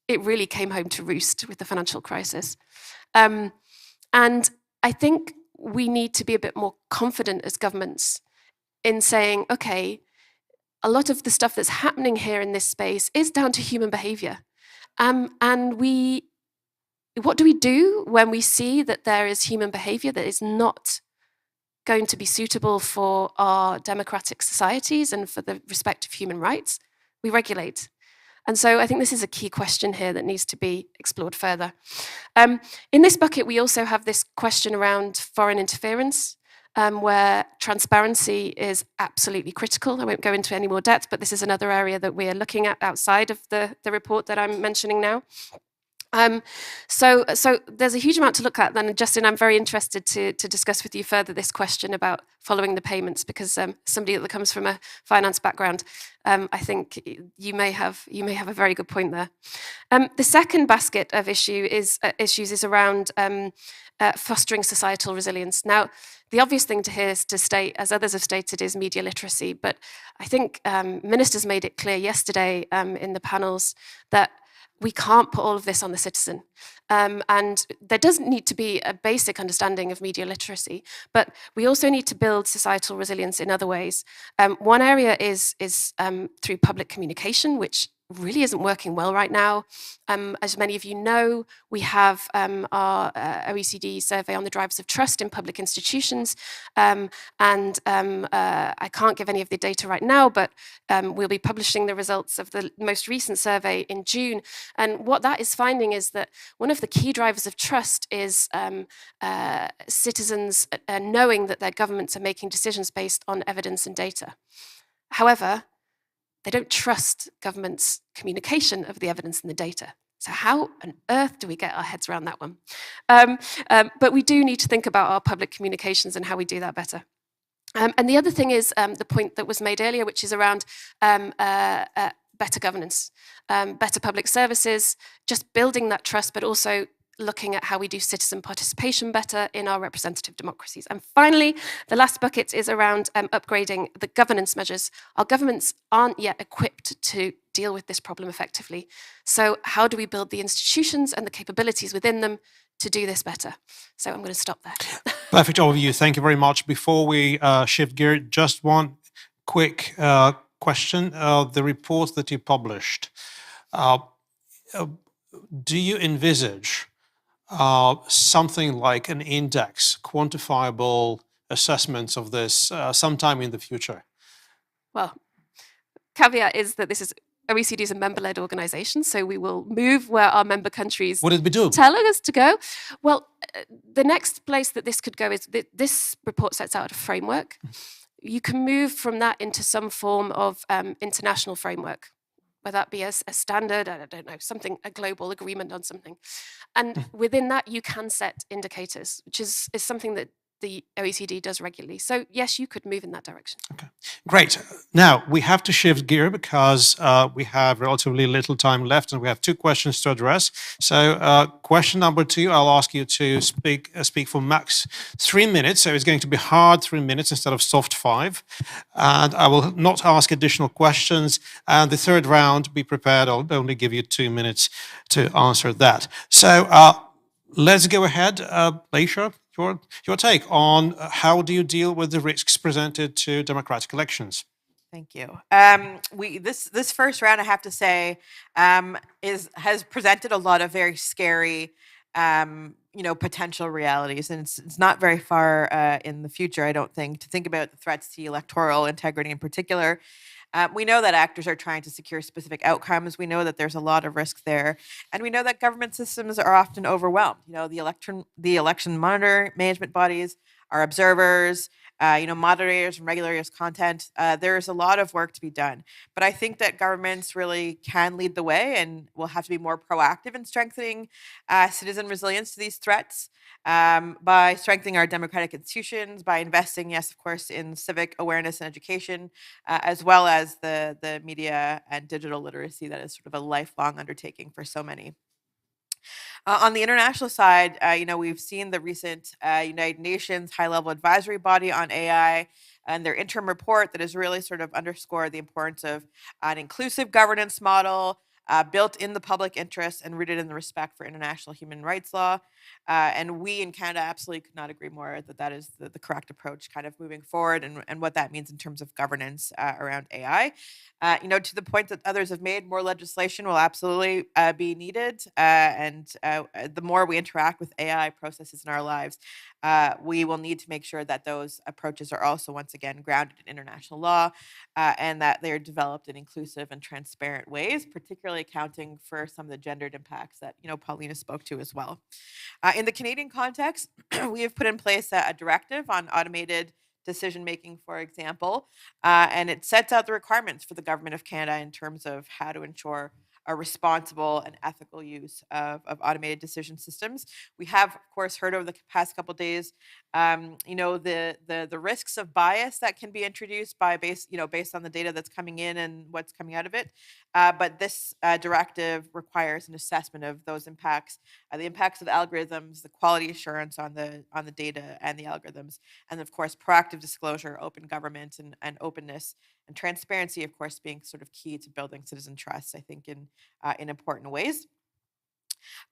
it really came home to roost with the financial crisis. And I think we need to be a bit more confident as governments in saying, okay, a lot of the stuff that's happening here in this space is down to human behavior. And what do we do when we see that there is human behavior that is not going to be suitable for our democratic societies and for the respect of human rights? We regulate. And so I think this is a key question here that needs to be explored further. In this bucket, we also have this question around foreign interference, where transparency is absolutely critical. I won't go into any more depth, but this is another area that we are looking at outside of the report that I'm mentioning now. So there's a huge amount to look at. Then, Justin, I'm very interested to discuss with you further this question about following the payments, because somebody that comes from a finance background, I think you may have a very good point there. The second basket of issues is around fostering societal resilience. Now, the obvious thing to here is to state, as others have stated, is media literacy. But I think ministers made it clear yesterday in the panels that we can't put all of this on the citizen. And there doesn't need to be a basic understanding of media literacy, but we also need to build societal resilience in other ways. One area is through public communication, which really isn't working well right now. As many of you know, we have our OECD survey on the drivers of trust in public institutions. I can't give any of the data right now, but we'll be publishing the results of the most recent survey in June. And what that is finding is that one of the key drivers of trust is citizens knowing that their governments are making decisions based on evidence and data. However, they don't trust government's communication of the evidence and the data. So how on earth do we get our heads around that one? But we do need to think about our public communications and how we do that better. And the other thing is the point that was made earlier, which is around better governance, better public services, just building that trust, but also looking at how we do citizen participation better in our representative democracies. And finally, the last bucket is around upgrading the governance measures. Our governments aren't yet equipped to deal with this problem effectively. So how do we build the institutions and the capabilities within them to do this better? So I'm going to stop there. Perfect overview. Thank you very much. Before we shift gear, just one quick question. The report that you published, do you envisage something like an index, quantifiable assessments of this sometime in the future? Well, caveat is that OECD is a member-led organization, so we will move where our member countries Would it be doable? telling us to go. Well, the next place that this could go is this report sets out a framework. You can move from that into some form of international framework, whether that be a standard, I don't know, a global agreement on something. And within that, you can set indicators, which is something that the OECD does regularly. So yes, you could move in that direction. Okay, great. Now, we have to shift gear because we have relatively little time left and we have two questions to address. So question number 2, I'll ask you to speak for max 3 minutes. So it's going to be hard 3 minutes instead of soft 5. And I will not ask additional questions. And the third round, be prepared, I'll only give you 2 minutes to answer that. So let's go ahead. Leisha, your take on how do you deal with the risks presented to democratic elections? Thank you. This first round, I have to say, has presented a lot of very scary, potential realities, and it's not very far in the future, I don't think, to think about the threats to electoral integrity in particular. We know that actors are trying to secure specific outcomes. We know that there's a lot of risk there. And we know that government systems are often overwhelmed. The election monitor management bodies, our observers, moderators and regulators content. There's a lot of work to be done. But I think that governments really can lead the way and will have to be more proactive in strengthening citizen resilience to these threats by strengthening our democratic institutions, by investing, yes, of course, in civic awareness and education, as well as the media and digital literacy that is sort of a lifelong undertaking for so many. On the international side, we've seen the recent United Nations high-level advisory body on AI and their interim report that has really sort of underscored the importance of an inclusive governance model built in the public interest and rooted in the respect for international human rights law. And we in Canada absolutely could not agree more that that is the correct approach kind of moving forward, and what that means in terms of governance around AI. To the point that others have made, more legislation will absolutely be needed. And the more we interact with AI processes in our lives, we will need to make sure that those approaches are also, once again, grounded in international law, and that they're developed in inclusive and transparent ways, particularly accounting for some of the gendered impacts that Paulina spoke to as well. In the Canadian context, we have put in place a directive on automated decision making, for example, and it sets out the requirements for the government of Canada in terms of how to ensure a responsible and ethical use of automated decision systems. We have, of course, heard over the past couple of days, the risks of bias that can be introduced based on the data that's coming in and what's coming out of it. But this directive requires an assessment of those impacts, the impacts of algorithms, the quality assurance on the data and the algorithms, and of course, proactive disclosure, open government, and openness and transparency, of course, being sort of key to building citizen trust, I think, in important ways.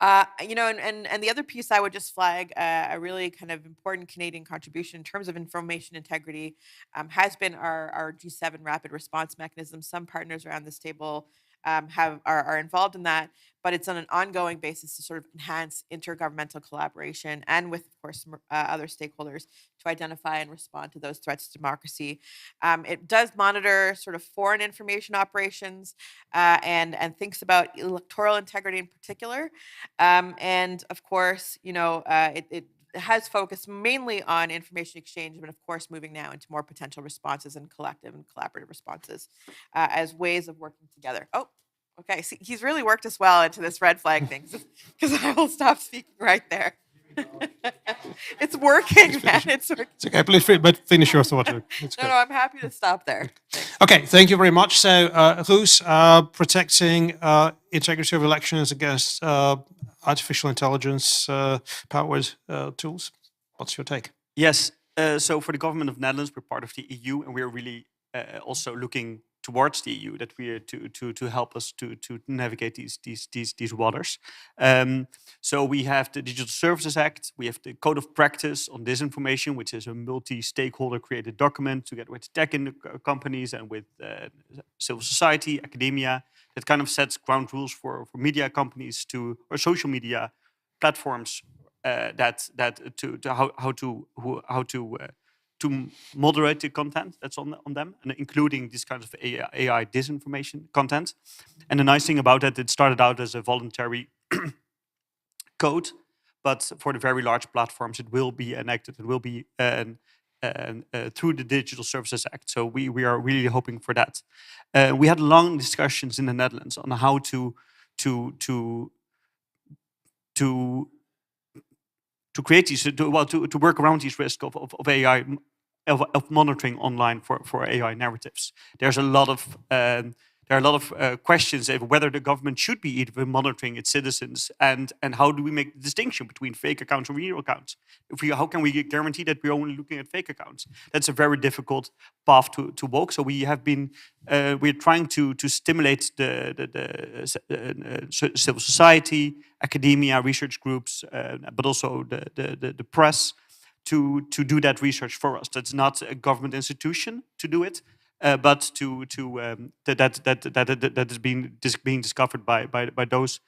And the other piece I would just flag, a really kind of important Canadian contribution in terms of information integrity, has been our G7 rapid response mechanism. Some partners around this table are involved in that, but it's on an ongoing basis to sort of enhance intergovernmental collaboration and with, of course, other stakeholders to identify and respond to those threats to democracy. It does monitor sort of foreign information operations and thinks about electoral integrity in particular. And of course, it has focused mainly on information exchange, but of course moving now into more potential responses and collective and collaborative responses as ways of working together. Oh, okay. See, he's really worked us well into this red flag thing, because I will stop speaking right there. It's working, man. It's working. It's okay, please, but finish your thought. No, I'm happy to stop there. Okay, thank you very much. So, who's protecting integrity of elections against artificial intelligence powered tools? What's your take? Yes. So for the government of Netherlands, we're part of the EU, and we're really also looking towards the EU that we are to help us to navigate these waters. So we have the Digital Services Act, we have the Code of Practice on Disinformation, which is a multi-stakeholder created document together with tech companies and with civil society, academia, that kind of sets ground rules for media companies or social media platforms to moderate the content that's on them, and including this kind of AI disinformation content. And the nice thing about it started out as a voluntary code, but for the very large platforms, it will be enacted. It will be through the Digital Services Act. So we are really hoping for that. We had long discussions in the Netherlands on how to create these, to work around these risks of AI, of monitoring online for AI narratives. There's a lot of there are a lot of questions of whether the government should be even monitoring its citizens, and how do we make the distinction between fake accounts and real accounts? How can we guarantee that we're only looking at fake accounts? That's a very difficult path to walk. So we have been we're trying to stimulate the civil society, academia, research groups, but also the press to do that research for us. That's not a government institution to do it. But that is being discovered by those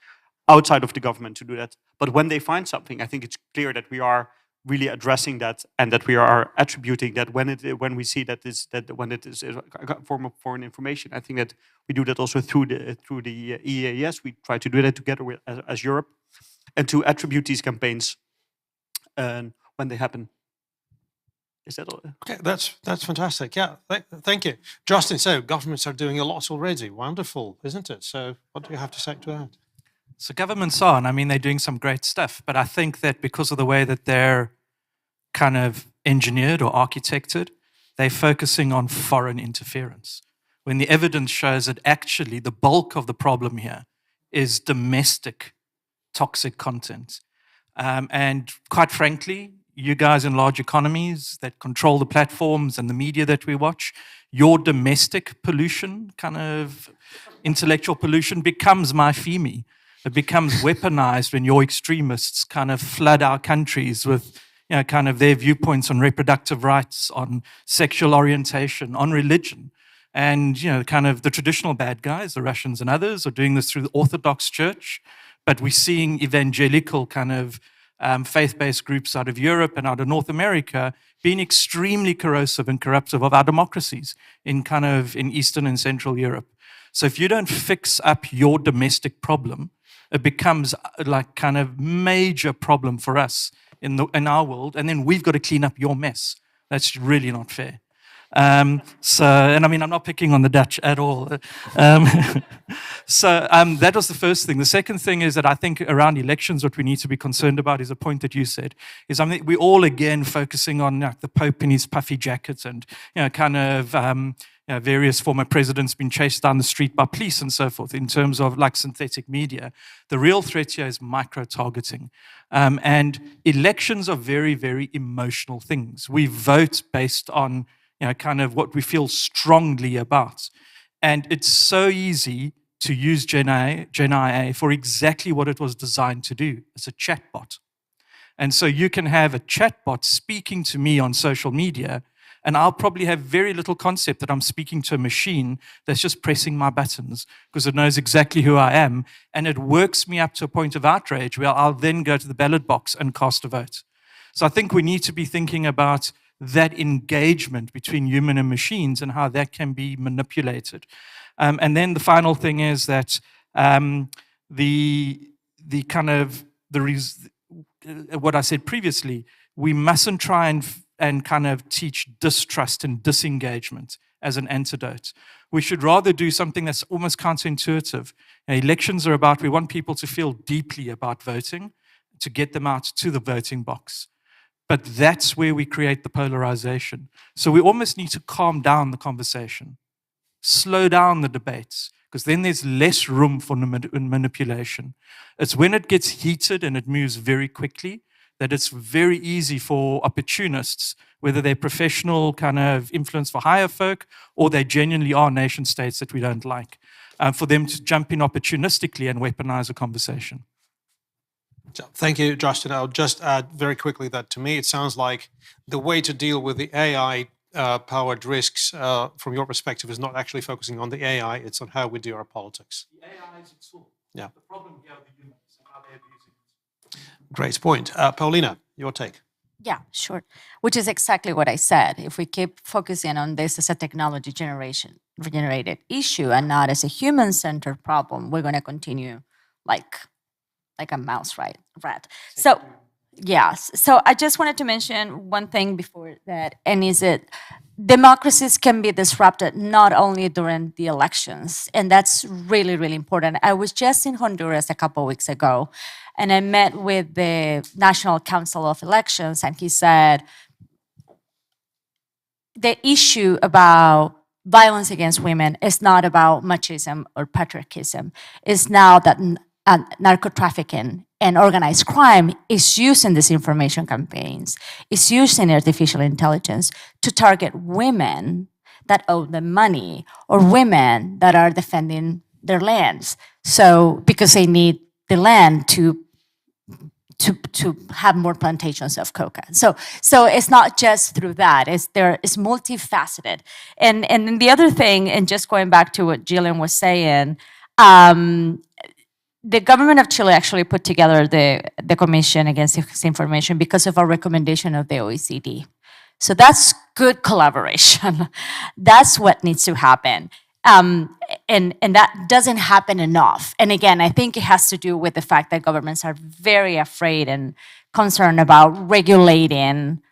outside of the government to do that. But when they find something, I think it's clear that we are really addressing that, and that we are attributing that when we see when it is a form of foreign information. I think that we do that also through the EAS. We try to do that together with as Europe, and to attribute these campaigns when they happen. Is that all? Okay, that's fantastic. Yeah, thank you, Justin. So governments are doing a lot already. Wonderful, isn't it? So what do you have to say to that? So governments are, and I mean, they're doing some great stuff, but I think that because of the way that they're kind of engineered or architected, they're focusing on foreign interference, when the evidence shows that actually the bulk of the problem here is domestic toxic content. And quite frankly, you guys in large economies that control the platforms and the media that we watch, your domestic pollution, kind of intellectual pollution, becomes my FEMI. It becomes weaponized when your extremists kind of flood our countries with, kind of their viewpoints on reproductive rights, on sexual orientation, on religion. And, kind of the traditional bad guys, the Russians and others, are doing this through the Orthodox Church. But we're seeing evangelical kind of faith-based groups out of Europe and out of North America being extremely corrosive and corruptive of our democracies in Eastern and Central Europe. So if you don't fix up your domestic problem, it becomes like kind of major problem for us in our world, and then we've got to clean up your mess. That's really not fair. And I mean, I'm not picking on the Dutch at all. That was the first thing. The second thing is that I think around elections, what we need to be concerned about is a point that you said, is I mean, we're all again focusing on the Pope in his puffy jacket and, various former presidents being chased down the street by police and so forth in terms of like synthetic media. The real threat here is micro-targeting. And elections are very, very emotional things. We vote based on kind of what we feel strongly about. And it's so easy to use Gen IA for exactly what it was designed to do. It's a chatbot. And so you can have a chatbot speaking to me on social media, and I'll probably have very little concept that I'm speaking to a machine that's just pressing my buttons because it knows exactly who I am, and it works me up to a point of outrage where I'll then go to the ballot box and cast a vote. So I think we need to be thinking about that engagement between human and machines and how that can be manipulated. And then the final thing is that what I said previously, we mustn't try and kind of teach distrust and disengagement as an antidote. We should rather do something that's almost counterintuitive. Elections are about, we want people to feel deeply about voting, to get them out to the voting box. But that's where we create the polarization. So we almost need to calm down the conversation, slow down the debates, because then there's less room for manipulation. It's when it gets heated and it moves very quickly that it's very easy for opportunists, whether they're professional kind of influence for hire folk or they genuinely are nation states that we don't like, for them to jump in opportunistically and weaponize a conversation. Thank you, Justin. I'll just add very quickly that to me, it sounds like the way to deal with the AI-powered risks from your perspective is not actually focusing on the AI, it's on how we do our politics. The AI is a tool. Yeah. The problem here are the humans and how they're abusing it. Great point. Paulina, your take. Yeah, sure. Which is exactly what I said. If we keep focusing on this as a technology generated issue and not as a human-centered problem, we're going to continue like a mouse rat. So, yes. So I just wanted to mention one thing before that, and is it democracies can be disrupted not only during the elections, and that's really, really important. I was just in Honduras a couple of weeks ago, and I met with the National Council of Elections, and he said the issue about violence against women is not about machismo or patriarchism. It's now that narco-trafficking and organized crime is used in disinformation campaigns, is used in artificial intelligence to target women that owe them money or women that are defending their lands. So because they need the land to have more plantations of coca. So it's not just through that, it's multifaceted. And then the other thing, and just going back to what Gillian was saying, the government of Chile actually put together the Commission Against Disinformation because of a recommendation of the OECD. So that's good collaboration. That's what needs to happen. And that doesn't happen enough. And again, I think it has to do with the fact that governments are very afraid and concerned about regulating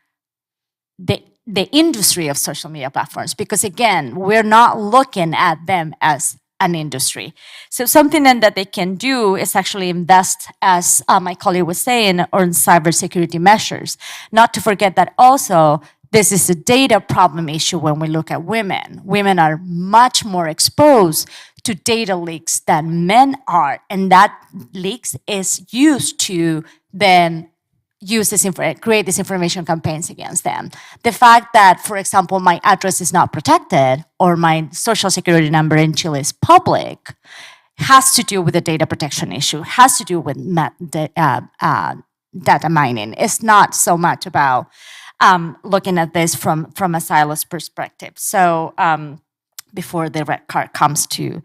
the industry of social media platforms, because again, we're not looking at them as an industry. So something then that they can do is actually invest, as my colleague was saying, on cybersecurity measures. Not to forget that also, this is a data problem issue when we look at women. Women are much more exposed to data leaks than men are, and that leaks is used to then create disinformation campaigns against them. The fact that, for example, my address is not protected or my social security number in Chile is public has to do with the data protection issue, has to do with data mining. It's not so much about looking at this from a silos perspective. So before the red card comes to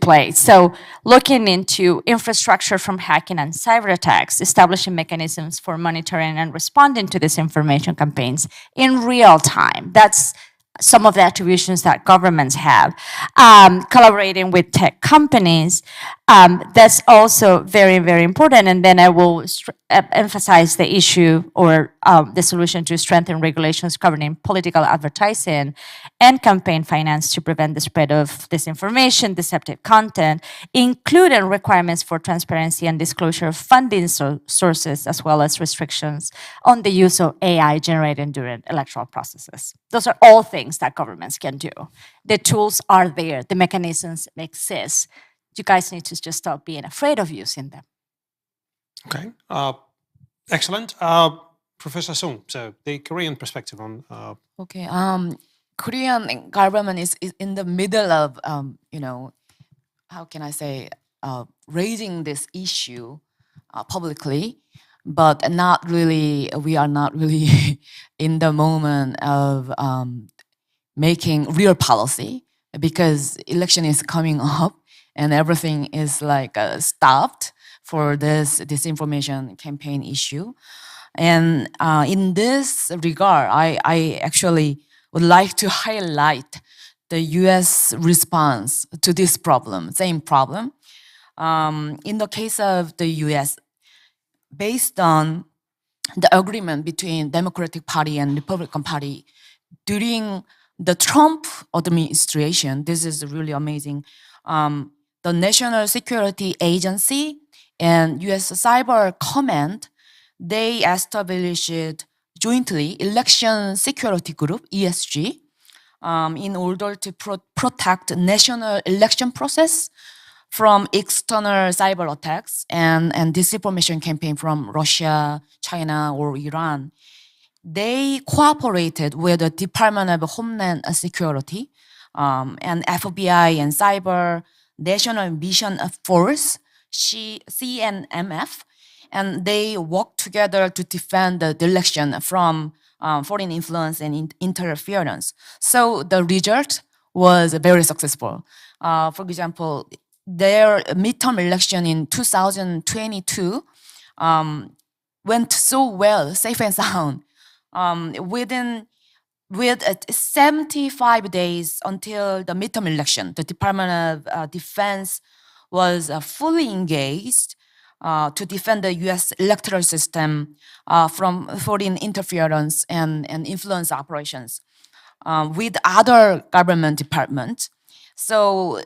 play. So looking into infrastructure from hacking and cyber attacks, establishing mechanisms for monitoring and responding to disinformation campaigns in real time. That's some of the attributions that governments have. Collaborating with tech companies, that's also very, very important. And then I will emphasize the issue or the solution to strengthen regulations governing political advertising and campaign finance to prevent the spread of disinformation, deceptive content, including requirements for transparency and disclosure of funding sources, as well as restrictions on the use of AI generated during electoral processes. Those are all things that governments can do. The tools are there, the mechanisms exist. You guys need to just stop being afraid of using them. Okay, excellent. Professor Sung, so the Korean perspective on. Okay. Korean government is in the middle of, you know, how can I say, raising this issue publicly, but not really. We are not really in the moment of making real policy because election is coming up and everything is like stopped for this disinformation campaign issue. And in this regard, I actually would like to highlight the US response to this problem, same problem. In the case of the US, based on the agreement between Democratic Party and Republican Party during the Trump administration, this is really amazing. The National Security Agency and US Cyber Command, they established jointly Election Security Group, ESG, in order to protect national election process from external cyber attacks and disinformation campaign from Russia, China, or Iran. They cooperated with the Department of Homeland Security and FBI and Cyber National Mission Force, CNMF, and they worked together to defend the election from foreign influence and interference. So the result was very successful. For example, their midterm election in 2022 went so well, safe and sound. With 75 days until the midterm election, the Department of Defense was fully engaged to defend the US electoral system from foreign interference and influence operations with other government departments. So,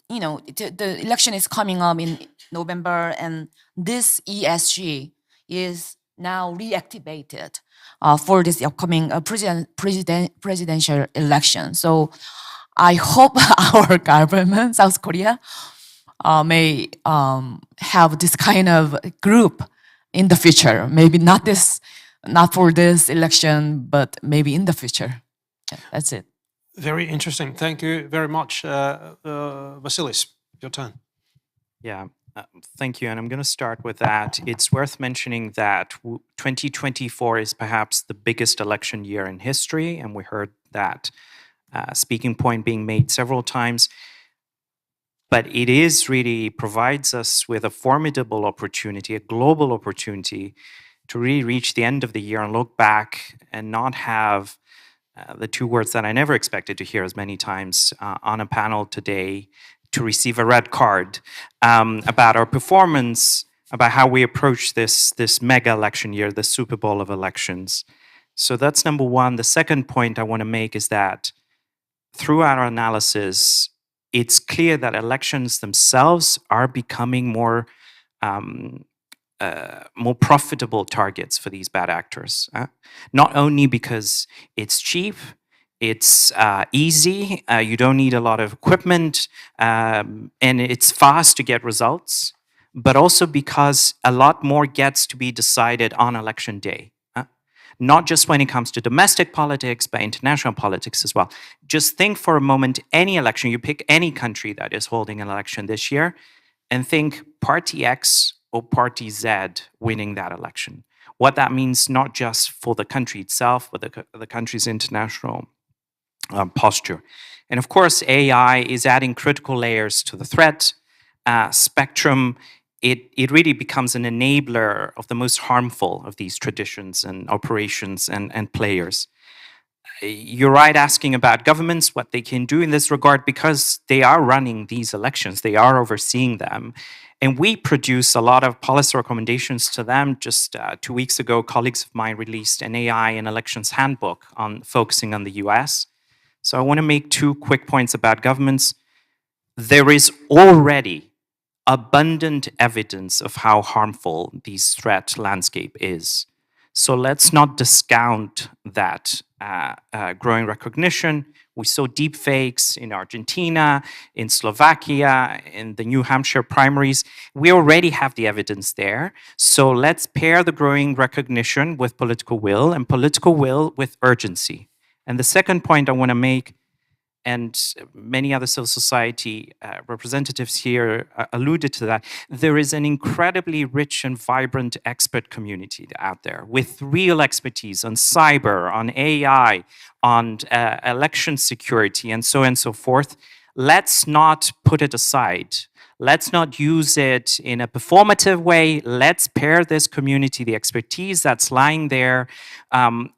you know, the election is coming up in November, and this ESG is now reactivated for this upcoming presidential election. So I hope our government, South Korea, may have this kind of group in the future. Maybe not for this election, but maybe in the future. Yeah, that's it. Very interesting. Thank you very much, Vasilis. Your turn. Yeah, thank you. And I'm going to start with that. It's worth mentioning that 2024 is perhaps the biggest election year in history. And we heard that speaking point being made several times. But it is really provides us with a formidable opportunity, a global opportunity to really reach the end of the year and look back and not have the two words that I never expected to hear as many times on a panel today, to receive a red card about our performance, about how we approach this mega election year, the Super Bowl of elections. So that's number one. The second point I want to make is that through our analysis, it's clear that elections themselves are becoming more profitable targets for these bad actors. Not only because it's cheap, it's easy, you don't need a lot of equipment, and it's fast to get results, but also because a lot more gets to be decided on election day. not just when it comes to domestic politics, but international politics as well. Just think for a moment, any election, you pick any country that is holding an election this year, and think Party X or Party Z winning that election. What that means not just for the country itself, but the country's international posture. And of course, AI is adding critical layers to the threat spectrum. It really becomes an enabler of the most harmful of these traditions and operations and players. You're right asking about governments, what they can do in this regard, because they are running these elections, they are overseeing them. And we produce a lot of policy recommendations to them. Just 2 weeks ago, colleagues of mine released an AI and elections handbook on focusing on the US. So I want to make 2 quick points about governments. There is already abundant evidence of how harmful this threat landscape is. So let's not discount that growing recognition. We saw deepfakes in Argentina, in Slovakia, in the New Hampshire primaries. We already have the evidence there. So let's pair the growing recognition with political will, and political will with urgency. And the second point I want to make, and many other civil society representatives here alluded to that, there is an incredibly rich and vibrant expert community out there with real expertise on cyber, on AI, on election security, and so on and so forth. Let's not put it aside. Let's not use it in a performative way. Let's pair this community, the expertise that's lying there,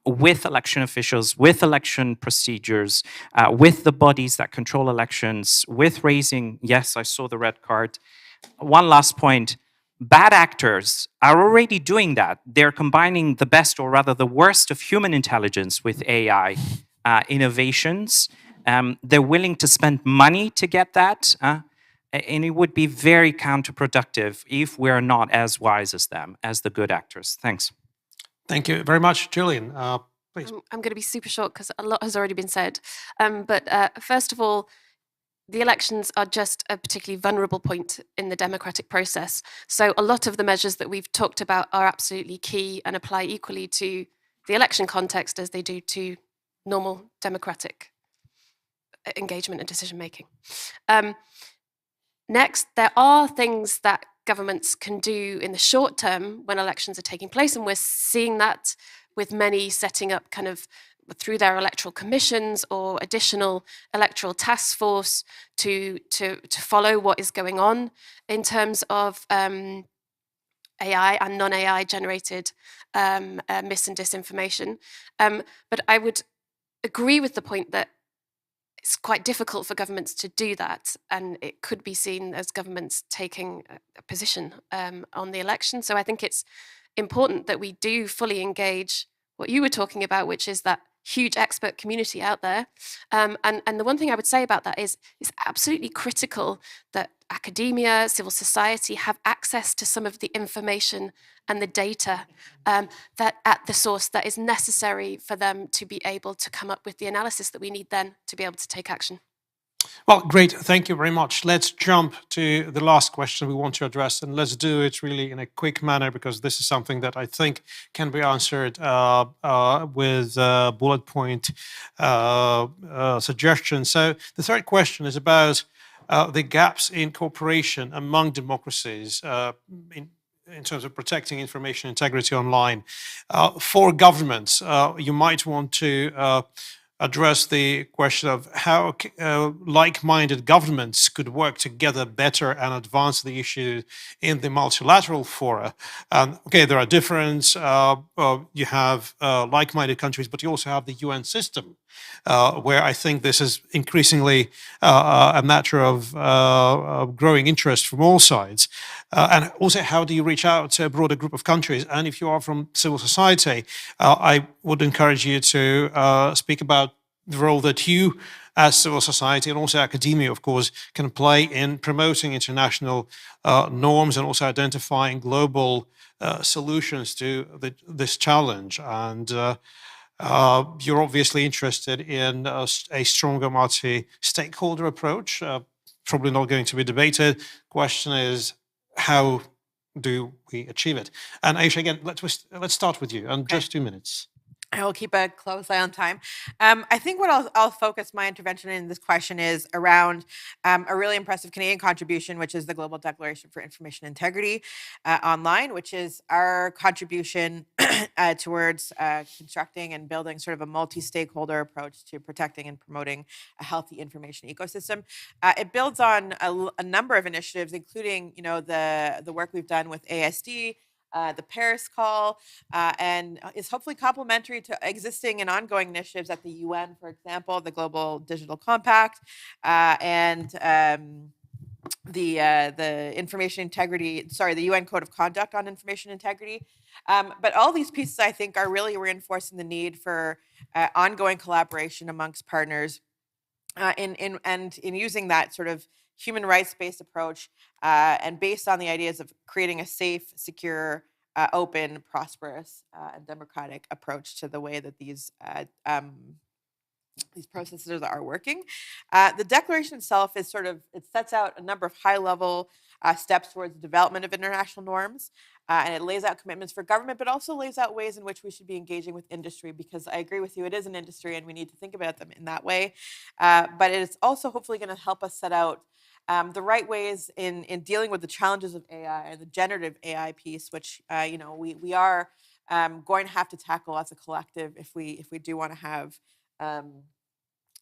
with election officials, with election procedures, with the bodies that control elections, with raising, yes, I saw the red card. One last point. Bad actors are already doing that. They're combining the best, or rather the worst, of human intelligence with AI innovations. They're willing to spend money to get that. And it would be very counterproductive if we're not as wise as them, as the good actors. Thanks. Thank you very much, Julian. Please. I'm going to be super short because a lot has already been said. But first of all, the elections are just a particularly vulnerable point in the democratic process. So a lot of the measures that we've talked about are absolutely key and apply equally to the election context as they do to normal democratic engagement and decision making. Next, there are things that governments can do in the short term when elections are taking place, and we're seeing that with many setting up kind of through their electoral commissions or additional electoral task force to follow what is going on in terms of AI and non-AI generated mis and disinformation. But I would agree with the point that it's quite difficult for governments to do that, and it could be seen as governments taking a position on the election. So I think it's important that we do fully engage what you were talking about, which is that huge expert community out there. And the one thing I would say about that is it's absolutely critical that academia, civil society have access to some of the information and the data that at the source that is necessary for them to be able to come up with the analysis that we need then to be able to take action. Well, great. Thank you very much. Let's jump to the last question we want to address, and let's do it really in a quick manner, because this is something that I think can be answered with bullet point suggestions. So the third question is about the gaps in cooperation among democracies in terms of protecting information integrity online. For governments, you might want to address the question of how like-minded governments could work together better and advance the issue in the multilateral fora. Okay, there are different, you have like-minded countries, but you also have the UN system, where I think this is increasingly a matter of growing interest from all sides. And also, how do you reach out to a broader group of countries? And if you are from civil society, I would encourage you to speak about the role that you, as civil society and also academia, of course, can play in promoting international norms and also identifying global solutions to this challenge. And you're obviously interested in a stronger multi-stakeholder approach. Probably not going to be debated. Question is, how do we achieve it? And Aisha, again, let's start with you, and just 2 minutes. I will keep a close eye on time. I think what I'll focus my intervention in this question is around a really impressive Canadian contribution, which is the Global Declaration for Information Integrity online, which is our contribution towards constructing and building sort of a multi-stakeholder approach to protecting and promoting a healthy information ecosystem. It builds on a number of initiatives, including the work we've done with ASD, the Paris call, and is hopefully complementary to existing and ongoing initiatives at the UN, for example, the Global Digital Compact, and the information integrity, the UN Code of Conduct on Information Integrity. But all these pieces, I think, are really reinforcing the need for ongoing collaboration amongst partners in using that sort of human rights-based approach and based on the ideas of creating a safe, secure, open, prosperous, and democratic approach to the way that these processes are working. The declaration itself is it sets out a number of high-level steps towards the development of international norms, and it lays out commitments for government, but also lays out ways in which we should be engaging with industry, because I agree with you, it is an industry and we need to think about them in that way. But it is also hopefully going to help us set out the right ways in dealing with the challenges of AI and the generative AI piece, which we are going to have to tackle as a collective if we do want to have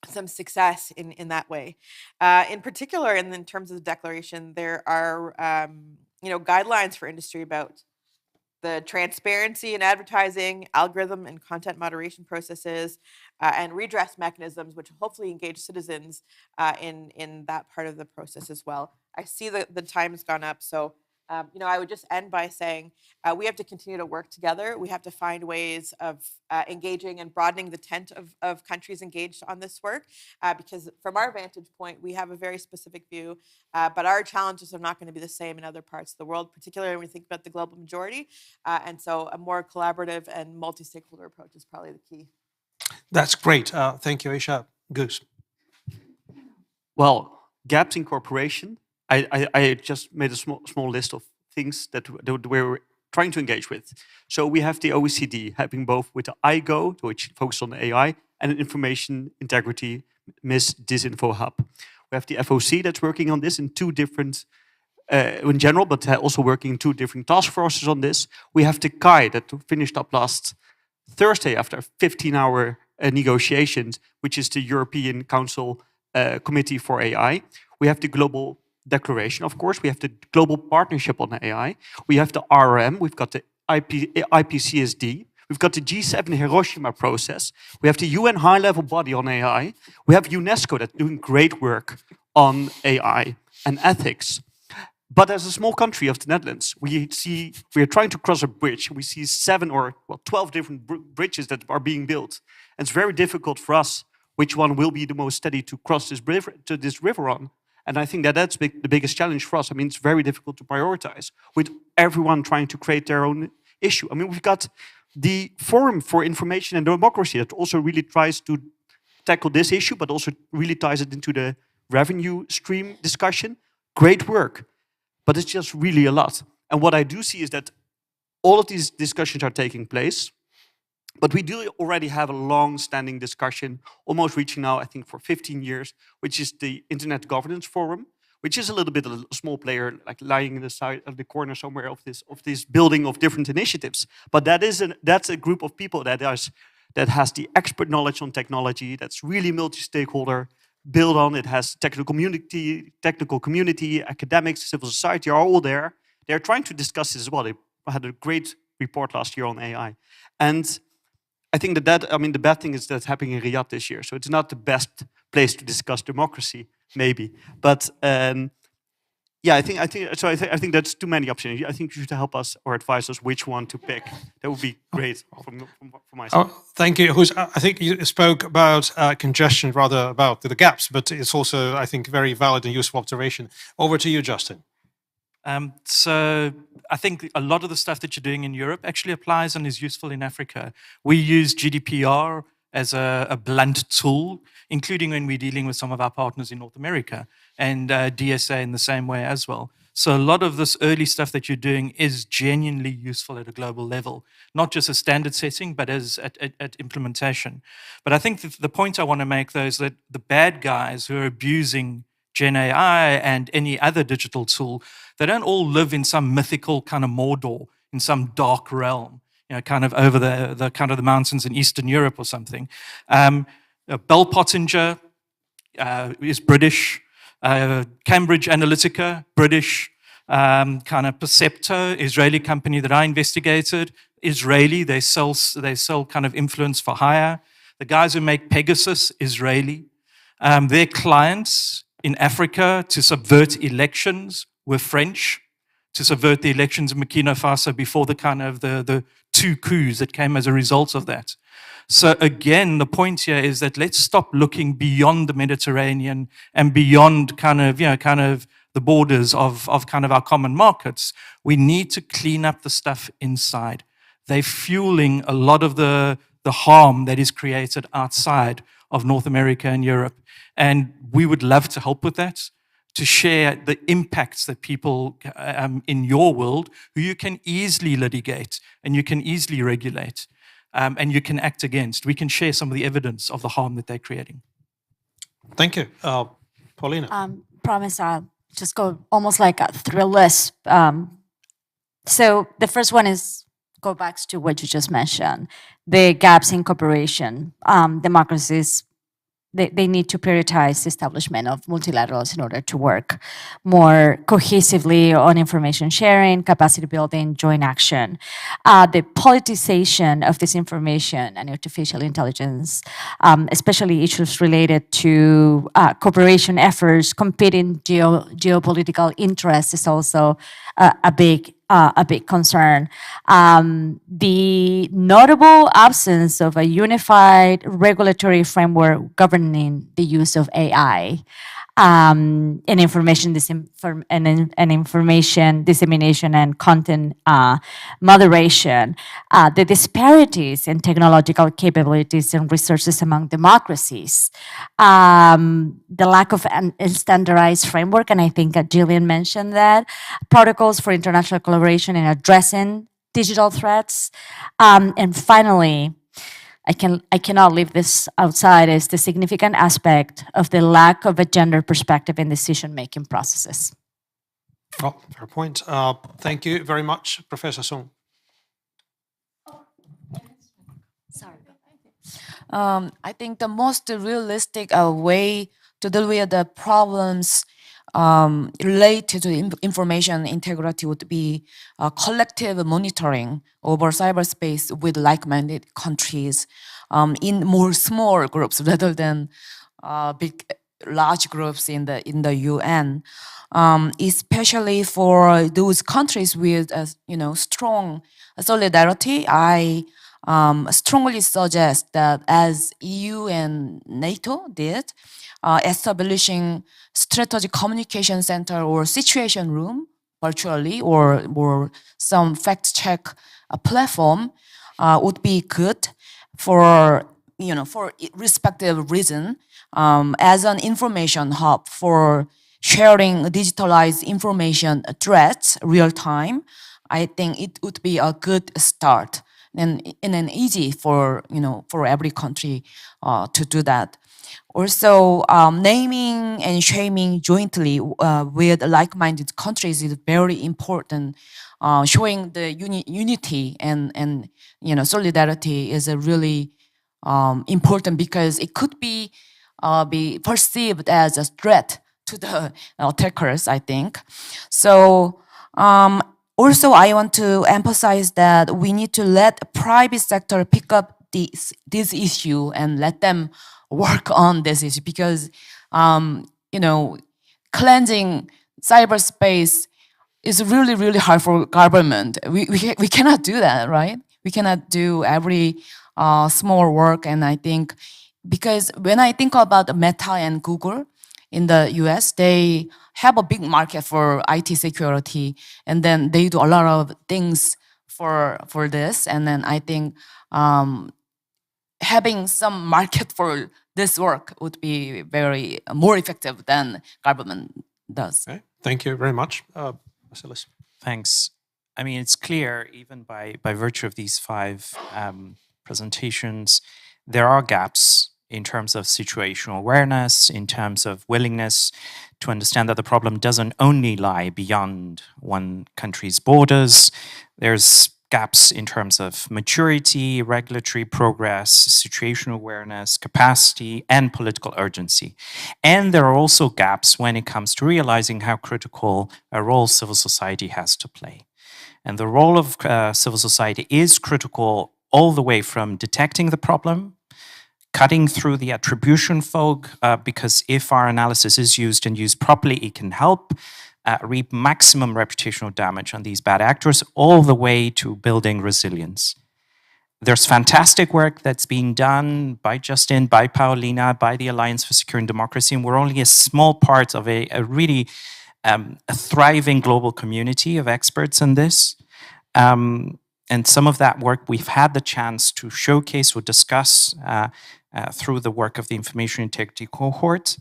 some success in that way. In particular, in terms of the declaration, there are guidelines for industry about the transparency in advertising, algorithm and content moderation processes, and redress mechanisms, which hopefully engage citizens in that part of the process as well. I see that the time has gone up, so I would just end by saying we have to continue to work together. We have to find ways of engaging and broadening the tent of countries engaged on this work, because from our vantage point, we have a very specific view, but our challenges are not going to be the same in other parts of the world, particularly when we think about the global majority. And so a more collaborative and multi-stakeholder approach is probably the key. That's great. Thank you, Aisha. Goose. Well, gaps in cooperation. I just made a small list of things that we're trying to engage with. So we have the OECD helping both with the IGO, which focuses on AI, and an information integrity Disinfo Hub. We have the FOC that's working on this in two different, in general, but also working in two different task forces on this. We have the CAI that finished up last Thursday after 15-hour negotiations, which is the European Council Committee for AI. We have the Global Declaration, of course. We have the Global Partnership on AI. We have the RRM. We've got the IPCSD. We've got the G7 Hiroshima process. We have the UN high-level body on AI. We have UNESCO that's doing great work on AI and ethics. But as a small country of the Netherlands, we are trying to cross a bridge. We see 12 different bridges that are being built. And it's very difficult for us which one will be the most steady to cross this river on. And I think that's the biggest challenge for us. I mean, it's very difficult to prioritize with everyone trying to create their own issue. I mean, we've got the Forum for Information and Democracy that also really tries to tackle this issue, but also really ties it into the revenue stream discussion. Great work, but it's just really a lot. And what I do see is that all of these discussions are taking place, but we do already have a long-standing discussion, almost reaching now, I think, for 15 years, which is the Internet Governance Forum, which is a little bit a small player, like lying in the side of the corner somewhere of this building of different initiatives. But that's a group of people that has the expert knowledge on technology, that's really multi-stakeholder, built on. It has technical community, academics, civil society are all there. They're trying to discuss this as well. They had a great report last year on AI. And I think the bad thing is that's happening in Riyadh this year. So it's not the best place to discuss democracy, maybe. But I think that's too many options. I think you should help us or advise us which one to pick. That would be great from my side. Oh, thank you. I think you spoke about congestion, rather about the gaps, but it's also, I think, very valid and useful observation. Over to you, Justin. So I think a lot of the stuff that you're doing in Europe actually applies and is useful in Africa. We use GDPR as a blunt tool, including when we're dealing with some of our partners in North America, and DSA in the same way as well. So a lot of this early stuff that you're doing is genuinely useful at a global level, not just as standard setting, but as at implementation. But I think the point I want to make, though, is that the bad guys who are abusing Gen AI and any other digital tool, they don't all live in some mythical kind of Mordor, in some dark realm, kind of over the kind of the mountains in Eastern Europe or something. Bell Pottinger is British. Cambridge Analytica, British. Kind of Percepto, Israeli company that I investigated, Israeli. They sell kind of influence for hire. The guys who make Pegasus, Israeli. Their clients in Africa to subvert elections were French, to subvert the elections in Burkina Faso before the kind of the 2 coups that came as a result of that. So again, the point here is that let's stop looking beyond the Mediterranean and beyond kind of the borders of kind of our common markets. We need to clean up the stuff inside. They're fueling a lot of the harm that is created outside of North America and Europe. And we would love to help with that, to share the impacts that people in your world, who you can easily litigate and you can easily regulate. And you can act against. We can share some of the evidence of the harm that they're creating. Thank you. Paulina. Promise I'll just go almost like through a list. So the first one is, go back to what you just mentioned, the gaps in cooperation. Democracies, they need to prioritize the establishment of multilaterals in order to work more cohesively on information sharing, capacity building, joint action. The politicization of disinformation and artificial intelligence, especially issues related to cooperation efforts, competing geopolitical interests, is also a big concern. The notable absence of a unified regulatory framework governing the use of AI and information information dissemination and content moderation, the disparities in technological capabilities and resources among democracies, the lack of a standardized framework, and I think Gillian mentioned that, protocols for international collaboration in addressing digital threats, and finally, I cannot leave this outside, is the significant aspect of the lack of a gender perspective in decision-making processes. Oh, fair point. Thank you very much, Professor Sung. Sorry. I think the most realistic way to deal with the problems related to information integrity would be collective monitoring over cyberspace with like-minded countries in more small groups rather than large groups in the UN, especially for those countries with strong solidarity. I strongly suggest that, as EU and NATO did, establishing strategic communication center or situation room virtually, or some fact check platform would be good for respective reason, as an information hub for sharing digitalized information threats real time. I think it would be a good start and easy for every country to do that. Also, naming and shaming jointly with like-minded countries is very important. Showing the unity and solidarity is a really important, because it could be perceived as a threat to the attackers, I think. So also, I want to emphasize that we need to let the private sector pick up this issue and let them work on this issue, because cleansing cyberspace is really, really hard for government. We cannot do that, right? We cannot do every small work. And I think, because when I think about Meta and Google in the US, they have a big market for IT security, and then they do a lot of things for this. And then I think having some market for this work would be very more effective than government does. Okay. Thank you very much. Vasilis. Thanks. I mean, it's clear, even by virtue of these 5 presentations, there are gaps in terms of situational awareness, in terms of willingness to understand that the problem doesn't only lie beyond one country's borders. There's gaps in terms of maturity, regulatory progress, situational awareness, capacity, and political urgency. And there are also gaps when it comes to realizing how critical a role civil society has to play. And the role of civil society is critical all the way from detecting the problem, cutting through the attribution fog, because if our analysis is used and used properly, it can help reap maximum reputational damage on these bad actors, all the way to building resilience. There's fantastic work that's being done by Justin, by Paulina, by the Alliance for Securing Democracy, and we're only a small part of a really a thriving global community of experts in this. And some of that work we've had the chance to showcase or discuss through the work of the Information Integrity Cohort.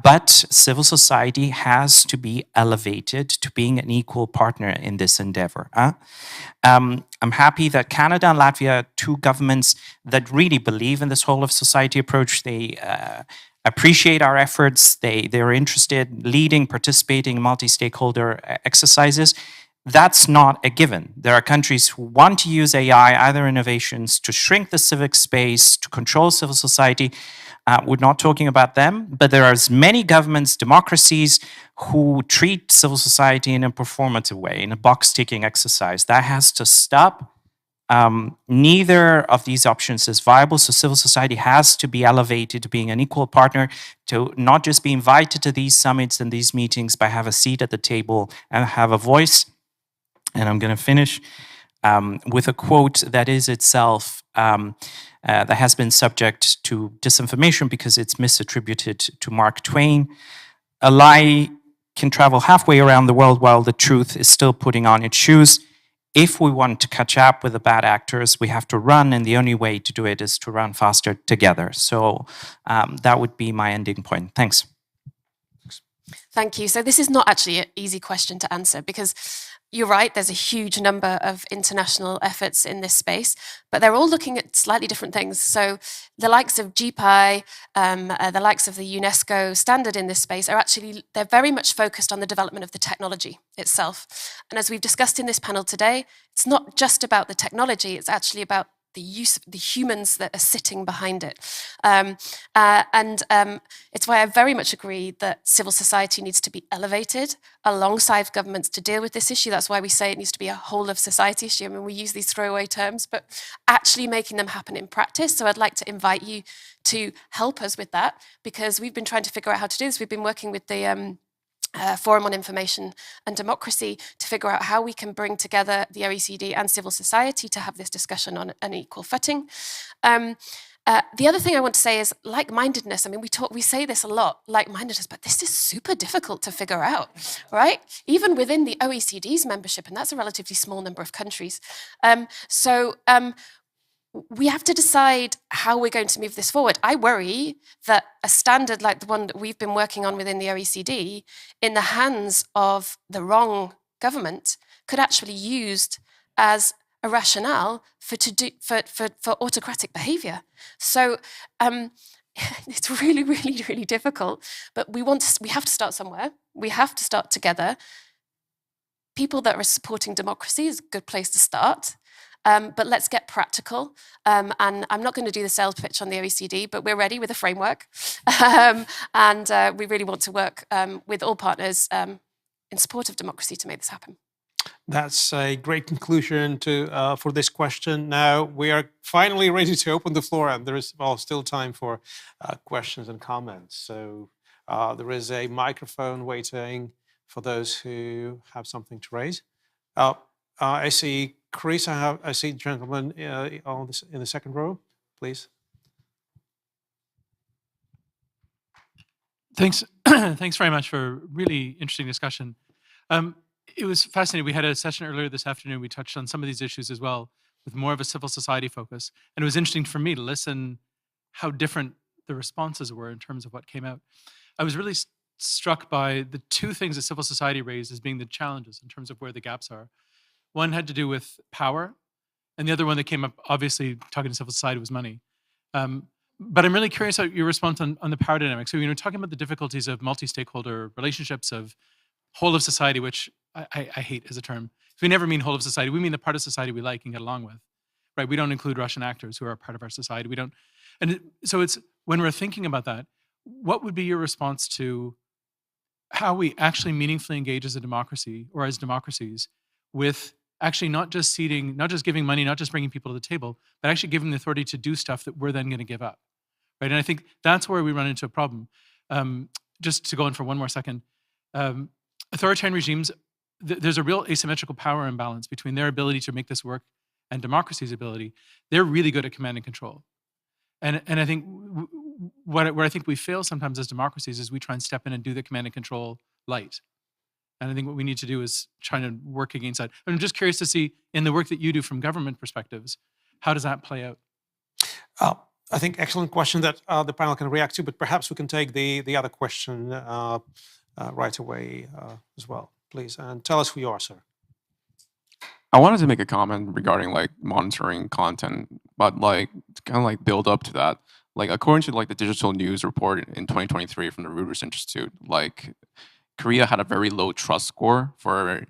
But civil society has to be elevated to being an equal partner in this endeavor. I'm happy that Canada and Latvia, 2 governments that really believe in this whole of society approach, they appreciate our efforts, they're interested, leading, participating in multi-stakeholder exercises. That's not a given. There are countries who want to use AI, either innovations, to shrink the civic space, to control civil society. We're not talking about them, but there are as many governments, democracies, who treat civil society in a performative way, in a box-ticking exercise. That has to stop. Neither of these options is viable, so civil society has to be elevated to being an equal partner, to not just be invited to these summits and these meetings, but have a seat at the table and have a voice. And I'm going to finish with a quote that is itself, that has been subject to disinformation because it's misattributed to Mark Twain. A lie can travel halfway around the world while the truth is still putting on its shoes. If we want to catch up with the bad actors, we have to run, and the only way to do it is to run faster together. So that would be my ending point. Thanks. Thank you. So this is not actually an easy question to answer because you're right, there's a huge number of international efforts in this space, but they're all looking at slightly different things. So the likes of GPI, the likes of the UNESCO standard in this space are actually, they're very much focused on the development of the technology itself. And as we've discussed in this panel today, it's not just about the technology, it's actually about the use of the humans that are sitting behind it. It's why I very much agree that civil society needs to be elevated alongside governments to deal with this issue. That's why we say it needs to be a whole of society issue. I mean, we use these throwaway terms, but actually making them happen in practice. So I'd like to invite you to help us with that, because we've been trying to figure out how to do this. We've been working with the Forum on Information and Democracy to figure out how we can bring together the OECD and civil society to have this discussion on an equal footing. The other thing I want to say is like-mindedness. I mean, we say this a lot, like-mindedness, but this is super difficult to figure out, right? Even within the OECD's membership, and that's a relatively small number of countries. We have to decide how we're going to move this forward. I worry that a standard like the one that we've been working on within the OECD, in the hands of the wrong government, could actually be used as a rationale for autocratic behavior. So it's really, really, really difficult. But we have to start somewhere. We have to start together. People that are supporting democracy is a good place to start. But let's get practical. And I'm not going to do the sales pitch on the OECD, but we're ready with a framework. We really want to work with all partners in support of democracy to make this happen. That's a great conclusion for this question. Now we are finally ready to open the floor, and there is still time for questions and comments. So there is a microphone waiting for those who have something to raise. I see Chris. I see gentleman in the second row, please. Thanks. Thanks very much for a really interesting discussion. It was fascinating. We had a session earlier this afternoon. We touched on some of these issues as well, with more of a civil society focus. And it was interesting for me to listen how different the responses were in terms of what came out. I was really struck by the two things that civil society raised as being the challenges in terms of where the gaps are. One had to do with power, and the other one that came up, obviously, talking to civil society, was money. But I'm really curious about your response on the power dynamic. So, talking about the difficulties of multi-stakeholder relationships, of whole of society, which I hate as a term. We never mean whole of society. We mean the part of society we like and get along with, right? We don't include Russian actors who are a part of our society. We don't. So it's, when we're thinking about that, what would be your response to how we actually meaningfully engage as a democracy or as democracies with actually not just seating, not just giving money, not just bringing people to the table, but actually giving the authority to do stuff that we're then going to give up, right? And I think that's where we run into a problem. Just to go on for one more second, authoritarian regimes, there's a real asymmetrical power imbalance between their ability to make this work and democracy's ability. They're really good at command and control. And I think where I think we fail sometimes as democracies is we try and step in and do the command and control light. And I think what we need to do is try to work against that. I'm just curious to see, in the work that you do from government perspectives, how does that play out? I think excellent question that the panel can react to, but perhaps we can take the other question right away as well, please. And tell us who you are, sir. I wanted to make a comment regarding like monitoring content, but like to kind of like build up to that. Like according to like the digital news report in 2023 from the Reuters Institute, like Korea had a very low trust score for